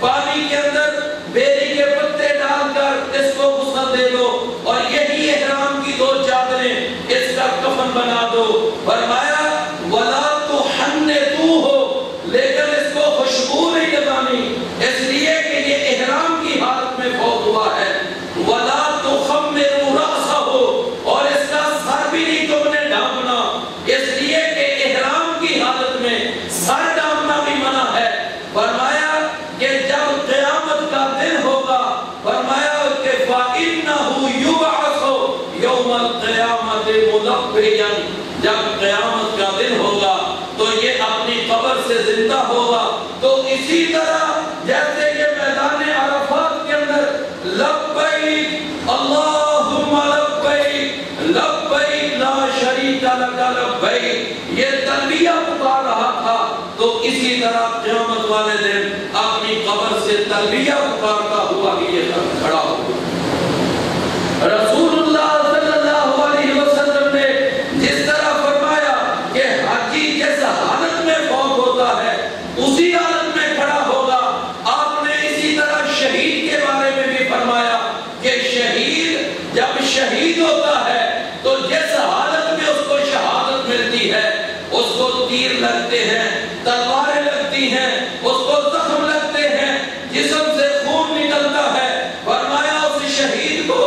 پانی کے اندر بیری کے پتے ڈال کر اس کو غسل دے دو اور یہی احرام کی دو چادریں اس کا کفن بنا دو. فرمایا ولا تحنطوہ، لیکن اس کو خوشبو نہیں لگانی اس لیے کہ یہ احرام کی حالت میں فوت ہوا ہے. ولا تخمروا رأسہ، اور اس کا سر بھی نہیں تم نے ڈھانپنا اس لیے کہ احرام کی حالت میں سر ڈھانپنا بھی منع ہے. فرمایا کہ جب قیامت کا دن ہوگا، فرمایا کہ فَإِنَّهُ يُبْعَثُ يَوْمَ الْقِيَامَةِ مُلَبِّيًا، جب قیامت کا دن ہوگا تو یہ اپنی قبر سے زندہ ہوگا. تو اسی طرح جیسے یہ میدان عرفات کے اندر لبیک اللہم لبیک لبیک لا شریک لک لبیک یہ تلبیہ پکار رہا تھا، تو اسی طرح قیامت والے دن اپنی قبر سے تلبیہ پکارتا ہوا ہی یہ کھڑا ہوگا. رسول اللہ صلی اللہ علیہ وسلم نے جس طرح فرمایا کہ حاجی جس حالت میں فوت ہوتا ہے اسی حالت میں کھڑا ہوگا، آپ نے اسی طرح شہید کے بارے میں بھی فرمایا کہ شہید جب شہید ہوتا ہے تو جس حالت میں اس کو شہادت ملتی ہے، اس کو تیر لگتے ہیں، تلواریں لگتی ہیں، اس کو زخم لگتے ہیں، جسم سے خون نکلتا ہے. فرمایا اس شہید کو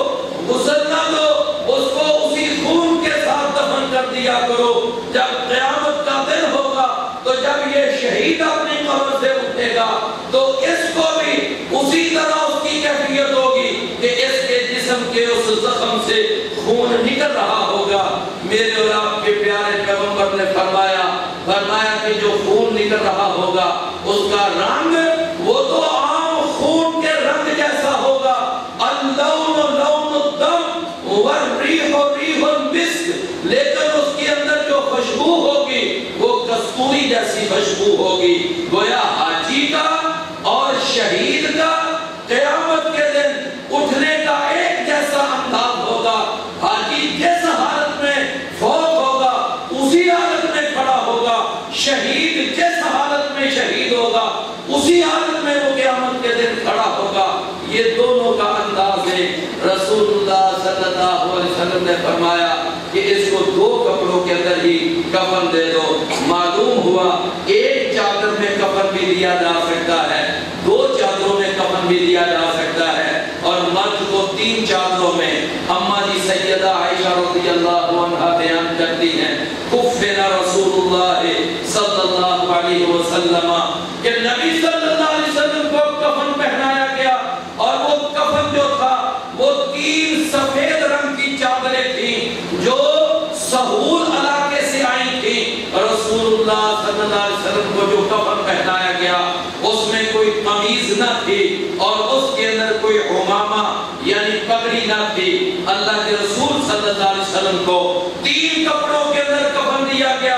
غسل نہ دو، اس کو اسی خون کے ساتھ دفن کر دیا کرو. جب قیامت کا دن ہوگا تو جب یہ شہید اپنی قبر سے اٹھے گا تو اس کو بھی اسی طرح اس کی کیفیت ہوگی کہ اس کے جسم کے اس زخم سے خون نکل رہا ہوگا. میرے اور آپ کے پیارے پیغمبر نے فرمایا کہ جو خون نکل رہا ہوگا اس کا رنگ وہ تو عام خون کے رنگ جیسا ہوگا. اللون لون الدم والریح ریح المسک، لیکن اس کے اندر جو خوشبو ہوگی وہ کستوری جیسی خوشبو ہوگی. گویا حاجی کا اور شہید کا قیامت کے دن اٹھنے کا ایک جیسا انداز ہوگا. حاجی جس حالت میں فوت ہوگا اسی حالت میں کھڑا ہوگا، شہید جس حالت میں شہید ہوگا اسی حالت میں وہ قیامت کے دن کھڑا ہوگا. یہ دونوں کا انداز ہے. رسول اللہ صلی اللہ علیہ وسلم نے فرمایا کہ اس کو دو کپڑوں کے اندر ہی کفن دے دو. معلوم ہوا ایک چادر میں کفن بھی دیا جا سکتا ہے، دو چادروں میں کفن بھی دیا جا سکتا ہے، اور مرد کو 3 چادروں میں. اماں جی سیدہ عائشہ رضی اللہ عنہا بیان کرتی ہیں کفن رسول اللہ صلی اللہ علیہ وسلم کہ نبی صلی اللہ علیہ وسلم کو کفن پہنایا گیا، اور وہ کفن جو تھا وہ 3 سفید رنگ کی چادریں تھیں جو سہول علاقے سے آئی تھیں۔ رسول اللہ صلی اللہ علیہ وسلم کو جو کفن پہنایا گیا اس میں کوئی قمیض نہ تھی اور اس کے اندر کوئی عمامہ یعنی پگڑی نہ تھی۔ اللہ کے رسول صلی اللہ علیہ وسلم کو 3 کپڑوں کے اندر کفن دیا گیا۔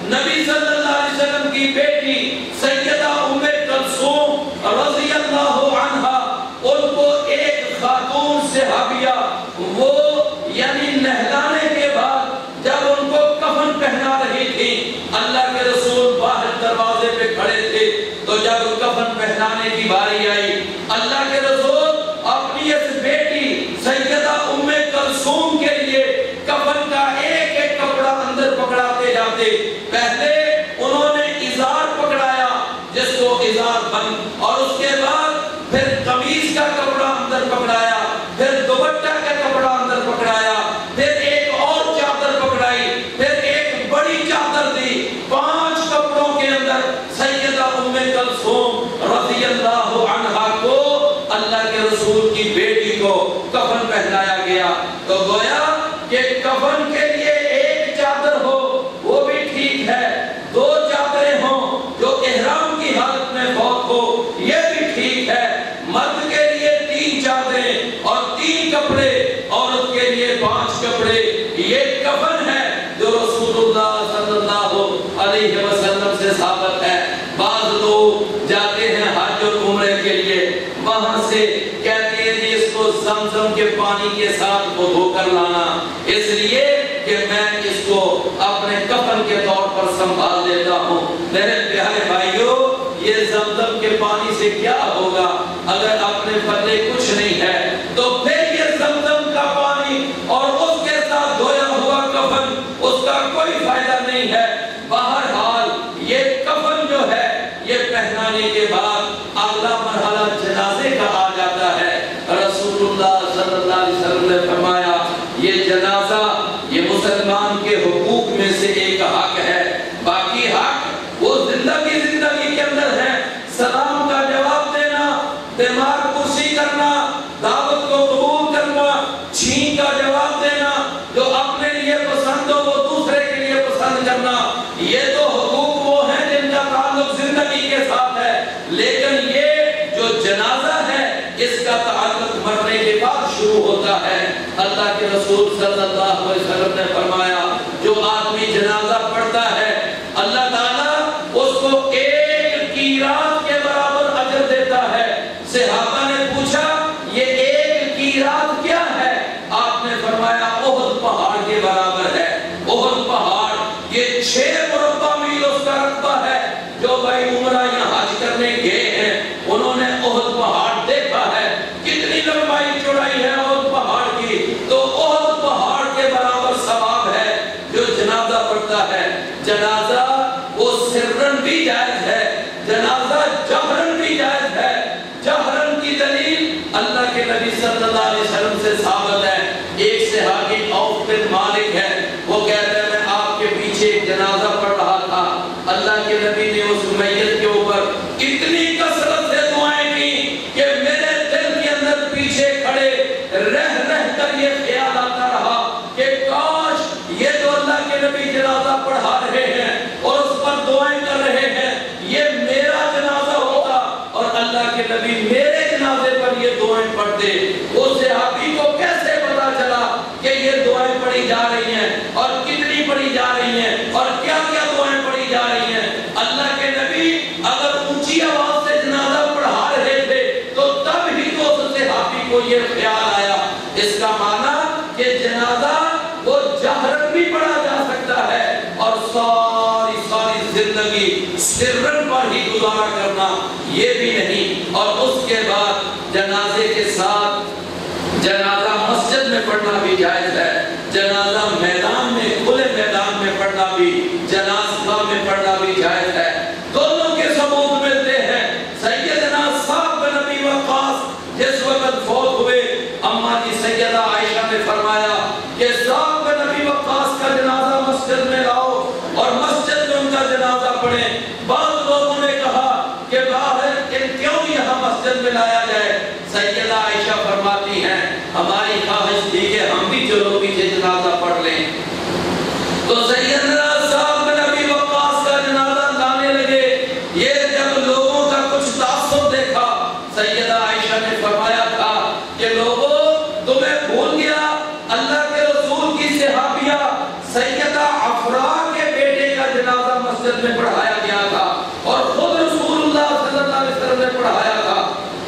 نبی صلی اللہ علیہ وسلم کی بیٹی سیدہ ام کلثوم رضی اللہ عنہا، ان کو ایک خاتون صحابیہ وہ یعنی نہلانے کے بعد جب ان کو کفن پہنا رہی تھی، اللہ کے رسول باہر دروازے پہ کھڑے تھے، تو جب کفن پہنانے کی باری آئی، اللہ کے رسول اپنی اس بیٹی سیدہ ام کلثوم کے لیے کفن کا ایک ایک کپڑا اندر پکڑاتے جاتے۔ پہلے انہوں نے ازار پکڑایا جس کو ازار بند، اور اس کے بعد پھر قمیص کا کپڑا اندر پکڑایا، پھر دوپٹہ کا کپڑا اندر پکڑایا، پھر ایک اور چادر پکڑائی، پھر ایک بڑی چادر دی۔ 5 کپڑوں کے اندر سیدہ ام کلثوم رضی اللہ عنہا کو اللہ کے رسول کی بیٹی کو کفن پہنایا گیا۔ تو گویا کہ کفن کے لیے ایک چادر ہو وہ بھی ٹھیک ہے، 2 چادریں ہوں جو احرام کی حالت میں فوت ہو یہ بھی ٹھیک ہے۔ مرد کے لیے 3 چادریں اور 3 کپڑے، عورت کے لیے 5 کپڑے، یہ کفن ہے جو رسول اللہ صلی اللہ علیہ وسلم سے ثابت ہے۔ بعض لوگ جاتے ہیں حج اور عمرے کے لیے، وہاں سے کہتے ہیں جی اس کو زمزم کے پانی کے ساتھ دھو کر لانا، اس لیے کہ میں اس کو اپنے کفن کے طور پر سنبھال لیتا ہوں۔ میرے پیارے بھائیوں، یہ زمزم کے پانی سے کیا ہوگا؟ اگر اپنے پلے کچھ نہیں ہے تو پھر یہ زمزم کا پانی اور اس کے ساتھ دھویا ہوا کفن اس کا کوئی فائدہ نہیں ہے۔ بہرحال یہ کفن جو ہے یہ پہنانے کے بعد اگلا مرحلہ جنازے کا آ جاتا ہے۔ رسول اللہ صلی اللہ علیہ وسلم نے فرمایا یہ جنازہ یہ مسلمان کے حقوق میں سے ایک حق ہے، باقی حق وہ زندگی کے اندر ہے۔ سلام کا جواب دینا، بیمار پرسی کرنا، دعوت کو قبول کرنا، چھین کا جواب دینا، جو اپنے لیے پسند ہو وہ دوسرے کے لیے پسند کرنا، یہ تو حقوق وہ ہیں جن کا تعلق زندگی کے ساتھ ہے۔ لیکن یہ جو جنازہ ہے اس کا تعلق مرنے کے بعد شروع ہوتا ہے۔ اللہ کے رسول صلی اللہ علیہ وسلم نے فرمایا جو آدمی جنازہ پڑھتا ہے اللہ تعالیٰ اس کو 1 قیراط کے برابر اجر دیتا ہے۔ صحابہ نے پوچھا یہ 1 قیراط کیا ہے؟ آپ نے فرمایا احد پہاڑ کے برابر ہے۔ احد پہاڑ یہ 6 مربع میل اس کا رقبہ ہے۔ جو بھائی عمرہ یا حج کرنے گئے ہیں انہوں نے احد پہاڑ دیکھا ہے، کتنی لمبائی چوڑائی ہے احد پہاڑ کی، تو احد پہاڑ کے برابر ثواب ہے جو جنازہ پڑھتا ہے۔ جنازہ وہ سرن بھی جائز ہے، جنازہ جہرن بھی جائز ہے۔ جہرن کی دلیل اللہ کے نبی صلی اللہ علیہ وسلم سے ثابت ہے۔ ایک صحابی عوف بن مالک ہے، وہ کہتا ہے میں آپ کے پیچھے ایک جنازہ پڑھ رہا تھا، اللہ کے نبی نے اس میت کے اوپر اتنی کثرت سے دعائیں کی کہ میرے دل کے اندر پیچھے کھڑے رہ کر یہ خیال آتا رہا کہ کاش یہ جو اللہ کے نبی جنازہ پڑھا رہے ہیں اور اس پر دعائیں کر رہے ہیں یہ میرا جنازہ ہوتا اور اللہ کے نبی میرے جنازے پر یہ دعائیں پڑھتے۔ اس صحابی کو کیسے پتا چلا کہ یہ دعائیں پڑھی جا رہی ہیں اور کتنی پڑھی جا رہی ہیں اور کیا کیا دعائیں پڑھی جا رہی ہیں؟ اللہ کے نبی اگر اونچی آواز سے جنازہ پڑھا رہے تھے تو تب ہی تو اس صحابی کو یہ خیال آیا۔ اس کا معنی کہ جنازہ وہ جہرن بھی پڑھا جا سکتا ہے اور ساری زندگی سرن پر ہی گزارا کرنا یہ بھی نہیں۔ اور اس کے بعد جنازے کے ساتھ جنازہ مسجد میں پڑھنا بھی جائز ہے، جنازہ میدان میں کھلے میدان میں پڑھنا بھی، جنازہ میں پڑھنا بھی جائز ہے۔ دونوں کے ثبوت ملتے ہیں۔ سیدنا سعد بن ابی وقاص جس وقت فوت ہوئے، اماں کی سیدہ عائشہ نے فرمایا کہ سعد بن ابی وقاص کا جنازہ مسجد میں لاؤ اور مسجد میں ان کا جنازہ پڑھیں۔ بعض لوگوں نے کہا کہ باہر کیوں یہاں مسجد میں لایا جائے؟ سیدہ عائشہ فرماتی ہیں ہماری خواہش تھی کہ ہم بھی چلو پیچھے جنازہ پڑھ لیں۔ تو سیدنا سعد بن ابی وقاص کا جنازہ لانے لگے۔ یہ جب لوگوں کا کچھ تعصب دیکھا، سیدہ عائشہ نے فرمایا تھا کہ لوگوں تمہیں بھول گیا اللہ کے رسول کی صحابیہ سیدہ عفرا کے بیٹے کا جنازہ مسجد میں پڑھایا گیا تھا اور خود رسول اللہ صلی اللہ علیہ وسلم نے پڑھایا تھا،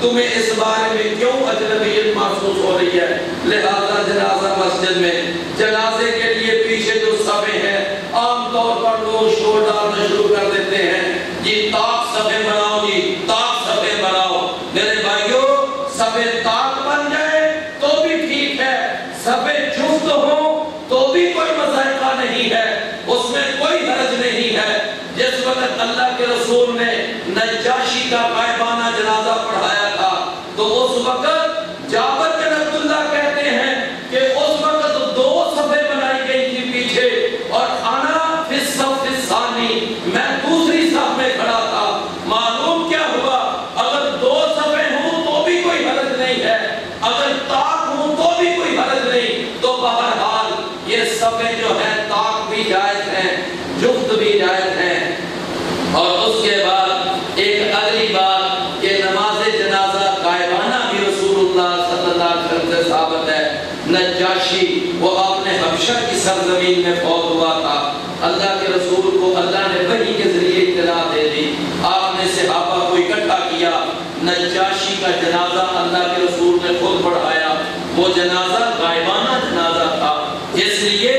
تمہیں اس بارے میں کیوں اجنبیت محسوس ہو رہی ہے؟ لہذا جنازہ مسجد میں، جنازے کے لیے پیچھے جو صفیں ہیں عام طور پر لوگ شور ڈالنا شروع کر دیتے ہیں، یہ طاق صفیں بناؤ، جی طاق صفیں بناؤ۔ میرے بھائیوں، صفیں طاق بن جائے تو بھی ٹھیک ہے، صفیں جفت ہوں تو بھی کوئی مذائقہ نہیں ہے، اس میں کوئی حرج نہیں ہے۔ جس وقت اللہ کے رسول نے نجاشی کا غائبانہ جنازہ پڑھایا تھا تو اس وقت جابر بن عبداللہ کہتے ہیں کہ اس وقت 2 صفیں بنائی گئی تھی پیچھے اور انا فی الصف الثانی، میں دوسری صف میں کھڑا تھا۔ معلوم کیا ہوا؟ اگر 2 صفیں ہوں تو بھی کوئی حرج نہیں ہے، اگر طاق ہوں تو بھی کوئی حرج نہیں۔ تو بہرحال یہ صفیں جو ہیں طاق بھی جائز ہیں، جفت بھی جائز ہیں۔ اور اس کے بعد ایک اگلی بات کہ نماز جنازہ غائبانہ بھی رسول اللہ صلی اللہ علیہ وسلم سے ثابت ہے۔ نجاشی وہ اپنے حبشہ کی سرزمین میں فوت ہوا تھا، اللہ کے رسول کو اللہ نے وحی کے ذریعے اطلاع دے دی، آپ نے صحابہ کو اکٹھا کیا، نجاشی کا جنازہ اللہ کے رسول نے خود پڑھایا۔ وہ جنازہ غائبانہ جنازہ تھا، اس لیے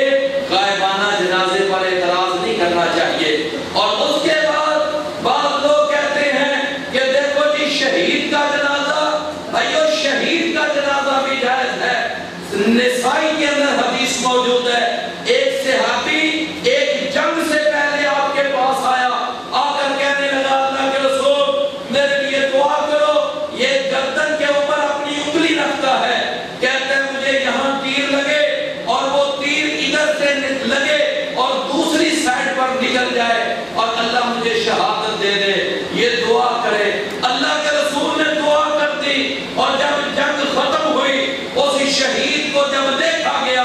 غائبانہ جنازے پر اعتراض نہیں کرنا چاہیے۔ اور اس کے بعد بعض لوگ کہتے ہیں کہ دیکھو جی شہید کا جنازہ، بھائیو شہید کا جنازہ بھی جائز ہے۔ نسائی کے اندر حدیث موجود ہے، ایک صحابی ایک جنگ سے پہلے آپ کے پاس آیا، آ کر کہنے لگا اللہ کے رسول میرے لیے دعا کرو، یہ گردن کے اوپر اپنی انگلی رکھتا ہے، کہتے ہیں مجھے یہاں تیر لگے اور وہ تیر ادھر سے لگے اور دوسری سائڈ پر نکل جائے اور اللہ مجھے شہادت دے دے، یہ دعا کرے۔ اللہ کے رسول نے دعا کر دی اور جب جنگ ختم ہوئی اس شہید کو جب دیکھا گیا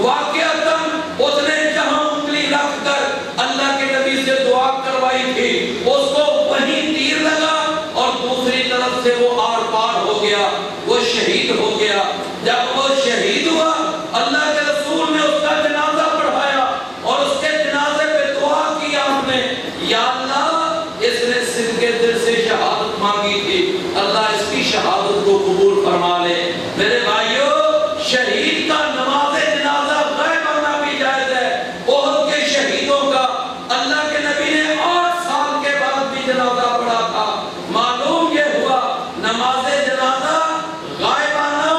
واقعتاً اس نے جہاں انگلی رکھ کر اللہ کے نبی سے دعا کروائی تھی اس کو وہیں تیر لگا اور دوسری طرف سے وہ آر پار ہو گیا، وہ شہید ہو گیا۔ جب وہ شہید ہوا اللہ کے رسول نے اس کا جنازہ پڑھایا اور اس کے جنازے پہ دعا کی آپ نے، یا اللہ اس نے صدقے دل سے شہادت مانگی تھی، اللہ اس کی شہادت کو قبول فرما لے۔ میرے بھائیو، شہید کا نماز جنازہ غائبانہ بھی جائز ہے۔ احد کے شہیدوں کا اللہ کے نبی نے 8 سال کے بعد بھی جنازہ پڑھا تھا۔ معلوم یہ ہوا نماز جنازہ غائبانہ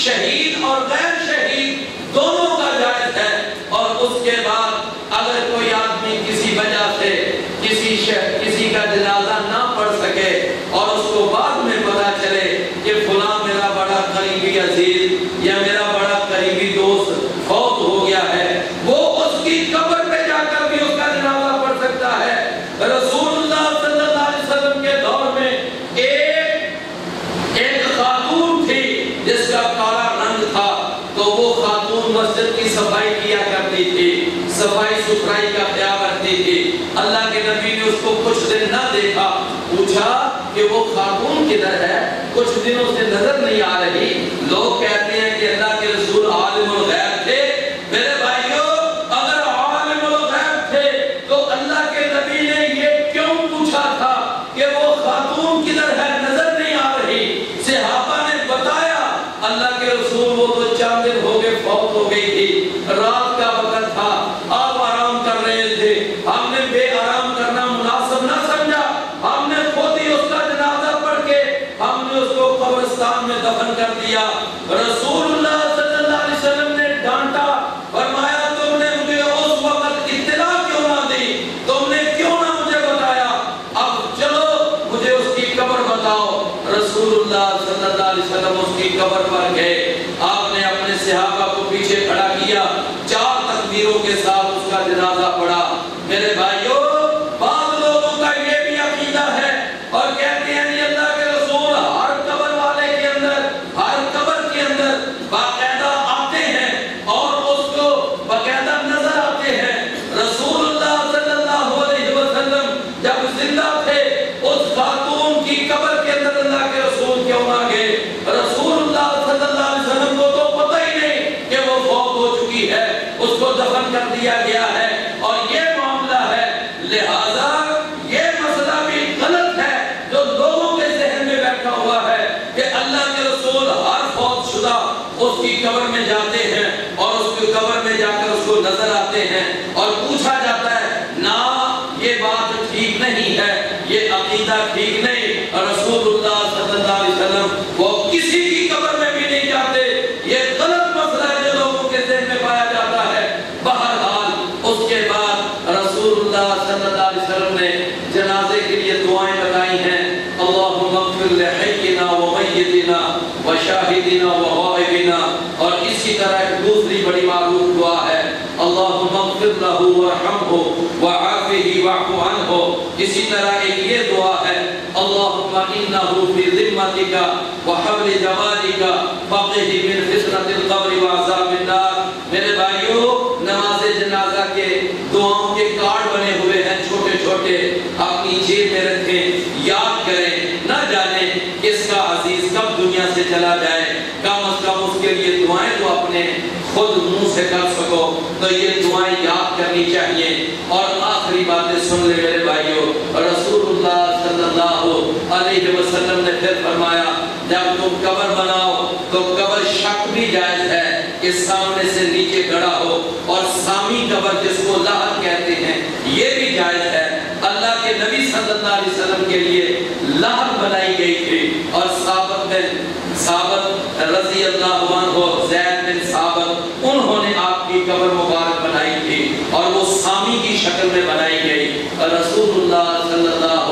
شہید اور غیر شہید دونوں کا جائز ہے۔ اور اس کے بعد اگر کوئی آدمی کسی وجہ سے کسی کا جنازہ نہ پڑھ سکے اور اس کو بعد میں پتا چلے کہ فلاں میرا بڑا قریبی عزیز یا میرا بڑا قریبی دوست فوت ہو گیا ہے، وہ اس کی قبر پہ جا کر بھی اس کا جنازہ پڑھ سکتا ہے۔ رسول اللہ صلی اللہ علیہ وسلم کے دور میں ایک خاتون تھی جس کا کالا رنگ تھا، تو وہ خاتون مسجد کی صفائی کیا کرتی تھی، صفائی ستھرائی کا خیال رکھتی تھی۔ اللہ کے نبی نے اس کو کچھ دن نہ دیکھا، پوچھا کہ وہ خاتون کدھر ہے، کچھ دنوں سے نظر نہیں آ رہی۔ لوگ کہتے ہیں کہ اللہ کے رسول عالم الغیب تھے۔ میرے بھائیو، اگر عالم الغیب تھے تو اللہ کے نبی نے یہ کیوں پوچھا تھا کہ وہ خاتون کدھر ہے، نظر نہیں آ رہی؟ صحابہ نے بتایا اللہ کے رسول وہ تو 4 دن ہو گئے فوت ہو گئی تھی، رات کا وقت تھا، آپ آرام کر رہے تھے، ہم نے بے آرام کرنا مناسب نہ سمجھا، ہم نے خود ہی اس کا جنازہ پڑھ کے ہم نے اس کو قبرستان میں دفن کر دیا۔ رسول اللہ صلی اللہ علیہ وسلم نے ڈانٹا، فرمایا تم نے مجھے اس وقت اطلاع کیوں نہ دی، تم نے کیوں نہ مجھے بتایا، اب چلو مجھے اس کی قبر بتاؤ۔ رسول اللہ صلی اللہ علیہ وسلم اس کی قبر پر گئے، آپ نے اپنے صحابہ کو پیچھے کھڑا کیا، 4 تکبیروں کے ساتھ اس کا جنازہ پڑھا۔ میرے بھائیوں، بعض لوگوں کا یہ تھے اس خاتون کی قبر کے اندر اللہ کے رسول کیوں نہ گئے؟ رسول اللہ صلی اللہ علیہ وسلم کو تو پتہ ہی نہیں کہ وہ فوت ہو چکی ہے، اس کو دفن کر دیا گیا ہے اور یہ معاملہ ہے۔ لہذا یہ مسئلہ بھی غلط ہے جو لوگوں کے ذہن میں بیٹھا ہوا ہے کہ اللہ کے رسول ہر فوت شدہ اس کی قبر میں جاتے ہیں اور اس کی قبر میں جا کر اس کو نظر آتے ہیں اور پوچھا جاتا ہے۔ نہ، یہ بات ٹھیک نہیں ہے، یہ عقیدہ ٹھیک نہیں۔ رسول اللہ صلی اللہ علیہ وسلم وہ کسی کی قبر میں بھی نہیں جاتے۔ یہ غلط مسئلہ ہے جو لوگوں کے ذہن میں پایا جاتا ہے۔ بہرحال اس کے بعد رسول اللہ صلی اللہ علیہ وسلم نے جنازے کے لیے دعائیں بتائی ہیں۔ اللہم اغفر لحینا ومیتنا وشاہدنا وغائبنا، اور اسی طرح ایک دوسری بڑی معروف دعا ہے، اللہم اغفر لہ وارحمہ وعافہ واعف عنہ۔ اسی طرح ایک یہ دعا ہے، اللہم انہ فی ذمتک وحبل جمالک فقہ من فتنۃ القبر وعذاب النار۔ میرے بھائیو، نماز جنازہ کے دعاؤں کے کارڈ بنے ہوئے ہیں چھوٹے چھوٹے، اپنی جیب میں رکھیں، یاد کریں، نہ جانے کس کا عزیز کب دنیا سے چلا جائے، کم از کم اس کے لیے دعائیں تو اپنے خود منہ سے کر سکو، تو یہ دعائیں یاد کرنی چاہیے۔ اور آخری باتیں سن لے میرے بھائیو، رسول اللہ صلی اللہ علیہ وسلم نے پھر فرمایا، جب تم قبر بناؤ تو قبر شک بھی جائز ہے کہ سامنے سے نیچے گڑا ہو، اور سامی قبر جس کو لحد کہتے ہیں یہ بھی جائز ہے۔ اللہ کے نبی صلی اللہ علیہ وسلم کے لیے لحد بنائی گئی تھی، اور ثابت رضی اللہ عنہ، زید بن ثابت، انہوں نے آپ کی قبر مبارک بنائی تھی اور وہ سامی کی شکل میں بنائی گئی۔ رسول اللہ صلی اللہ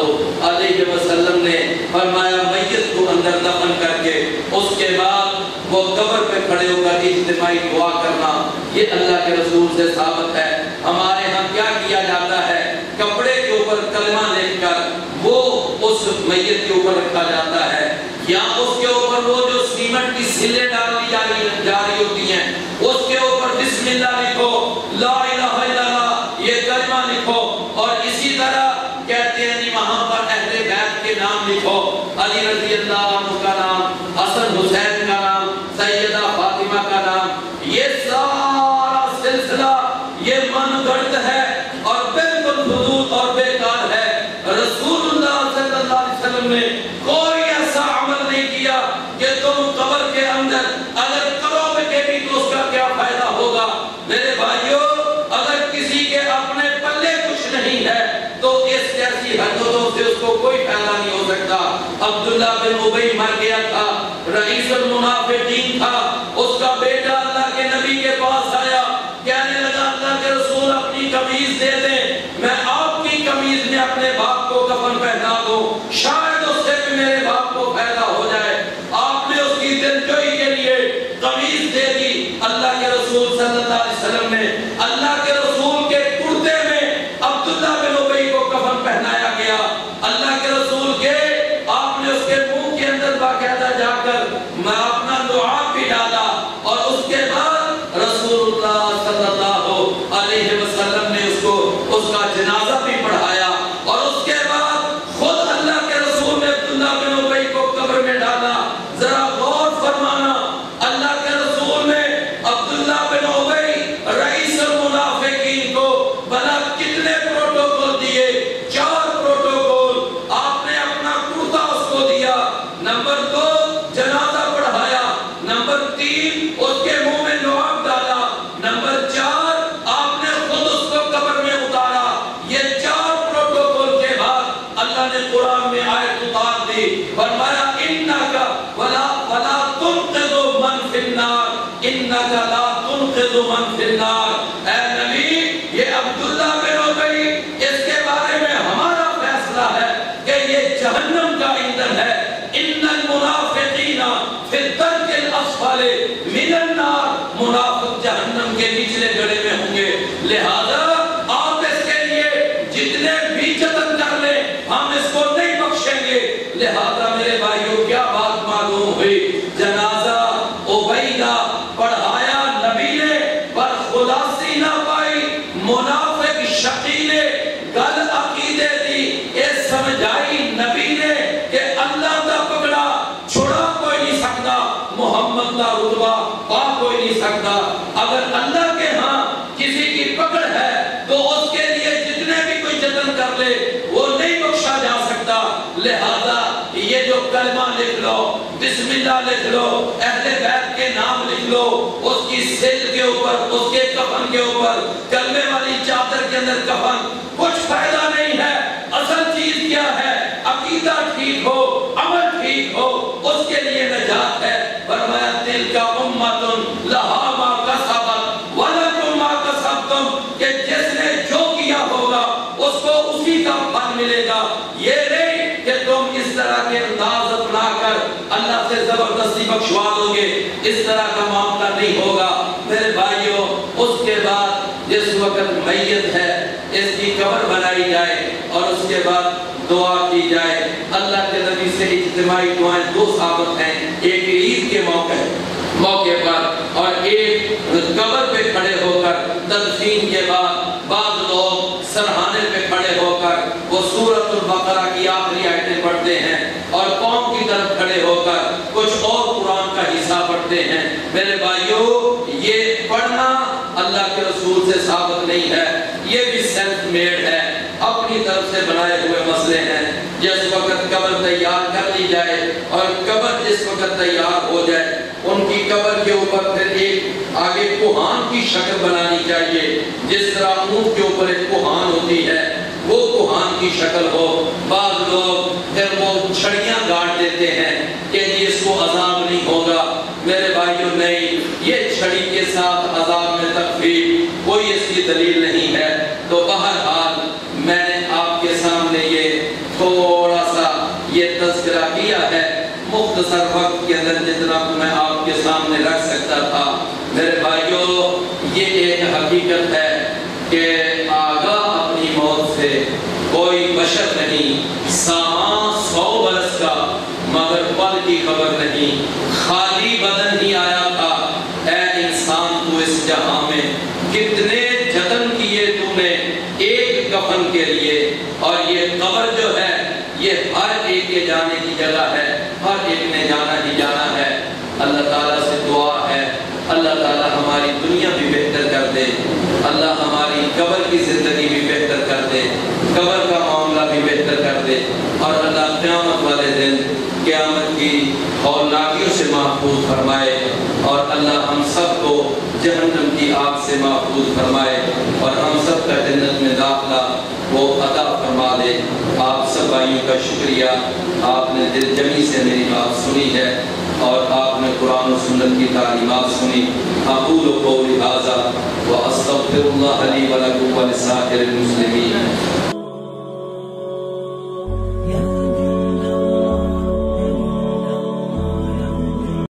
علیہ وسلم نے فرمایا، میت کو اندر دفن کر کے اس کے بعد وہ قبر پہ کھڑے ہو کر اجتماعی دعا کرنا، یہ اللہ کے رسول سے ثابت ہے۔ ہمارے ہاں کیا کیا جاتا ہے، کپڑے کے اوپر کلمہ لکھ کر وہ اس میت کے اوپر رکھا جاتا ہے، یا اس کے اوپر وہ جو سیمنٹ کی سلیں ڈال دی جا رہی ہوتی ہیں اس کے اوپر بسم اللہ لکھو، لا الہ الا اللہ یہ کلمہ لکھو، اور اسی طرح کہتے ہیں جی وہاں پر اہل بیت کے نام لکھو، علی رضی اللہ عنہ کا نام، حسن حسین کا نام، سیدہ فاطمہ کا نام۔ یہ سارا سلسلہ یہ من گھڑت ہے اور بالکل فضول اور بیکار ہے۔ رسول اللہ صلی اللہ علیہ وسلم نے کوئی ایسا عمل نہیں کیا کہ تم قبر کے اندر اگر کرو گے بھی تو اس کا کیا فائدہ ہوگا۔ میرے بھائیوں، اگر کسی کے اپنے پلے کچھ نہیں ہے تو اس جیسی حرکتوں سے اس کو کوئی فائدہ نہیں ہو سکتا۔ عبداللہ بن ابی مر گیا تھا، رئیس المنافقین تھا، اس کا بیٹا اللہ کے نبی کے پاس آیا، کہنے لگا اللہ کے رسول اپنی قمیض دے دیں، میں آپ کی قمیض میں اپنے باپ کو کفن پہنا دوں، شاید اس سے بھی میرے باپ کو فائدہ ہو جائے۔ آپ نے اس کی دلجوئی کے لیے قمیض دے دی۔ اللہ کے رسول صلی اللہ علیہ وسلم نے اللہ کے رسول کے کرتے میں عبداللہ بن ابی کو کفن پہنایا گیا۔ اللہ کے رسول کے آپ نے اس کے منہ کے اندر باقاعدہ جا کر میں اپنا لعاب بھی ڈالا، اور اس کے بعد رسول اللہ صلی اللہ علیہ وسلم نے اس کا جنازہ بھی پڑھایا، اور اس کے بعد خود اللہ کے رسول نے عبداللہ بن ابی کو قبر میں ڈالا۔ ذرا غور فرمانا، اللہ کے رسول نے عبداللہ بن ابی رئیس المنافقین کو بلا کتنے پروٹوکول دیے؟ 4 پروٹوکول۔ آپ نے اپنا کرتا اس کو دیا، نمبر 2 جنازہ پڑھایا، نمبر 3 اس کے منہ میں لعاب ڈالا، نمبر 4 آپ نے خود اس کو قبر میں اتارا۔ یہ 4 پروٹوکول کے بعد اللہ نے قرآن میں آیت اتار دی، فرمایا انکا ولا تنقذ من فی النار، انکا لا تنقذ من فی النار۔ اے نبی، یہ عبداللہ بن ابی، اس کے بارے میں ہمارا فیصلہ ہے کہ یہ جہنم کا ایندھن ہے۔ ان المنافقین فی الدرک الاسفل من النار، منافق جہنم کے نچلے گڑھے میں ہوں گے۔ لہذا آپ اس کے لیے جتنے بھی جتن کر لیں ہم اس کو نہیں بخشیں گے۔ لہذا میرے بھائیوں، کیا بات معلوم ہوئی؟ جنازہ ابی کا پڑھایا نبی نے، پر خلاصی نہ پائی، منافق شقی نے گل عقیدے دی، یہ سمجھ اللہ کے ہاں کسی کی پکڑ ہے تو اس کے لیے جتنے بھی کوئی جتن کر لے وہ نہیں بخشا جا سکتا. لہذا یہ جو کلمہ لکھ لو، بسم اللہ لکھ لو، اہل بیت کے نام لکھ لو، اس کی سل کے اوپر، اس کے کفن کے اوپر کلمے والی چادر کے اندر کفن، کچھ فائدہ نہیں ہے. اصل چیز کیا ہے؟ عقیدہ ٹھیک ہو، عمل ٹھیک ہو، اس کے لیے نجات ہے. فرمایا تلک امۃ لہا ما کسبت ولکم ما کسبتم، کہ جس نے جو کیا ہوگا اس کو اسی کا پھل ملے گا. یہ نہیں کہ تم اس طرح کے انداز اپنا کر اللہ سے زبردستی بخشوا دو گے، اس طرح کا معاملہ نہیں ہوگا. میرے بھائیوں، اس کے بعد جس وقت میت ہے اس کی قبر بنائی جائے اور اس کے بعد دعا کی جائے. اللہ کے نبی سے اجتماعی دعائیں دو ثابت ہیں، ایک عید کے موقع پر اور ایک قبر پہ کھڑے ہو کر تدفین کے بعد. بعض لوگ سرحانے پہ کھڑے ہو کر وہ سورۃ البقرہ کی آخری آیتیں پڑھتے ہیں اور قوم کی طرف کھڑے ہو کر کچھ اور قرآن کا حصہ پڑھتے ہیں. میرے بھائیوں، یہ پڑھنا اللہ کے رسول سے ثابت نہیں ہے، یہ بھی سیلف میڈ ہے، اپنی طرف سے بنائے ہوئے مسئلے ہیں. جس وقت قبر تیار کر لی جائے اور قبر جس وقت تیار ہو جائے ان کی قبر کے اوپر پھر ایک آگے کوہان کی شکل بنانی چاہیے. جس طرح اونٹ کے اوپر ایک کوہان ہوتی ہے وہ کوہان کی شکل ہو. بعض لوگ پھر وہ چھڑیاں گاڑ دیتے ہیں کہ اس کو عذاب نہیں ہوگا. میرے بھائیوں، نہیں، یہ چھڑی کے ساتھ عذاب میں تخفیف کوئی اس کی دلیل نہیں ہے. تو بہرحال میں نے آپ کے سامنے یہ تھوڑا سا یہ تذکرہ کیا ہے مختصر وقت کے اندر جتنا میں آپ کے سامنے رکھ سکتا تھا. میرے بھائیوں، یہ ایک حقیقت ہے کہ آگاہ اپنی موت سے کوئی بشر نہیں. سامان 100 برس کا مگر پل کی خبر نہیں. خالی بدن ہی آیا تھا. اے انسان، تو اس جہاں میں کتنے جتن کیے تو نے ایک کفن کے لیے، اور یہ قبر جو ہے یہ ہر ایک کے جانے کی جگہ ہے، ہر ایک نے جانا ہی جانا ہے. اللہ تعالیٰ سے دعا ہے اللہ تعالیٰ ہماری دنیا بھی بہتر کر دے، اللہ ہماری قبر کی زندگی بھی بہتر کر دے، قبر کا معاملہ بھی بہتر کر دے، اور اللہ قیامت والے دن قیامت کی ہولناکیوں سے محفوظ فرمائے، اور اللہ ہم سب کو جہنم کی آگ سے محفوظ فرمائے، اور ہم سب کا جنت میں داخلہ وہ عطا فرما دے. آپ سب بھائیوں کا شکریہ، آپ نے دل جمی سے میری بات سنی ہے اور آپ نے قرآن و سنت کی تعلیمات سنی. اقول قولی ھذا واستغفر اللہ لی ولکم ولسائر المسلمین.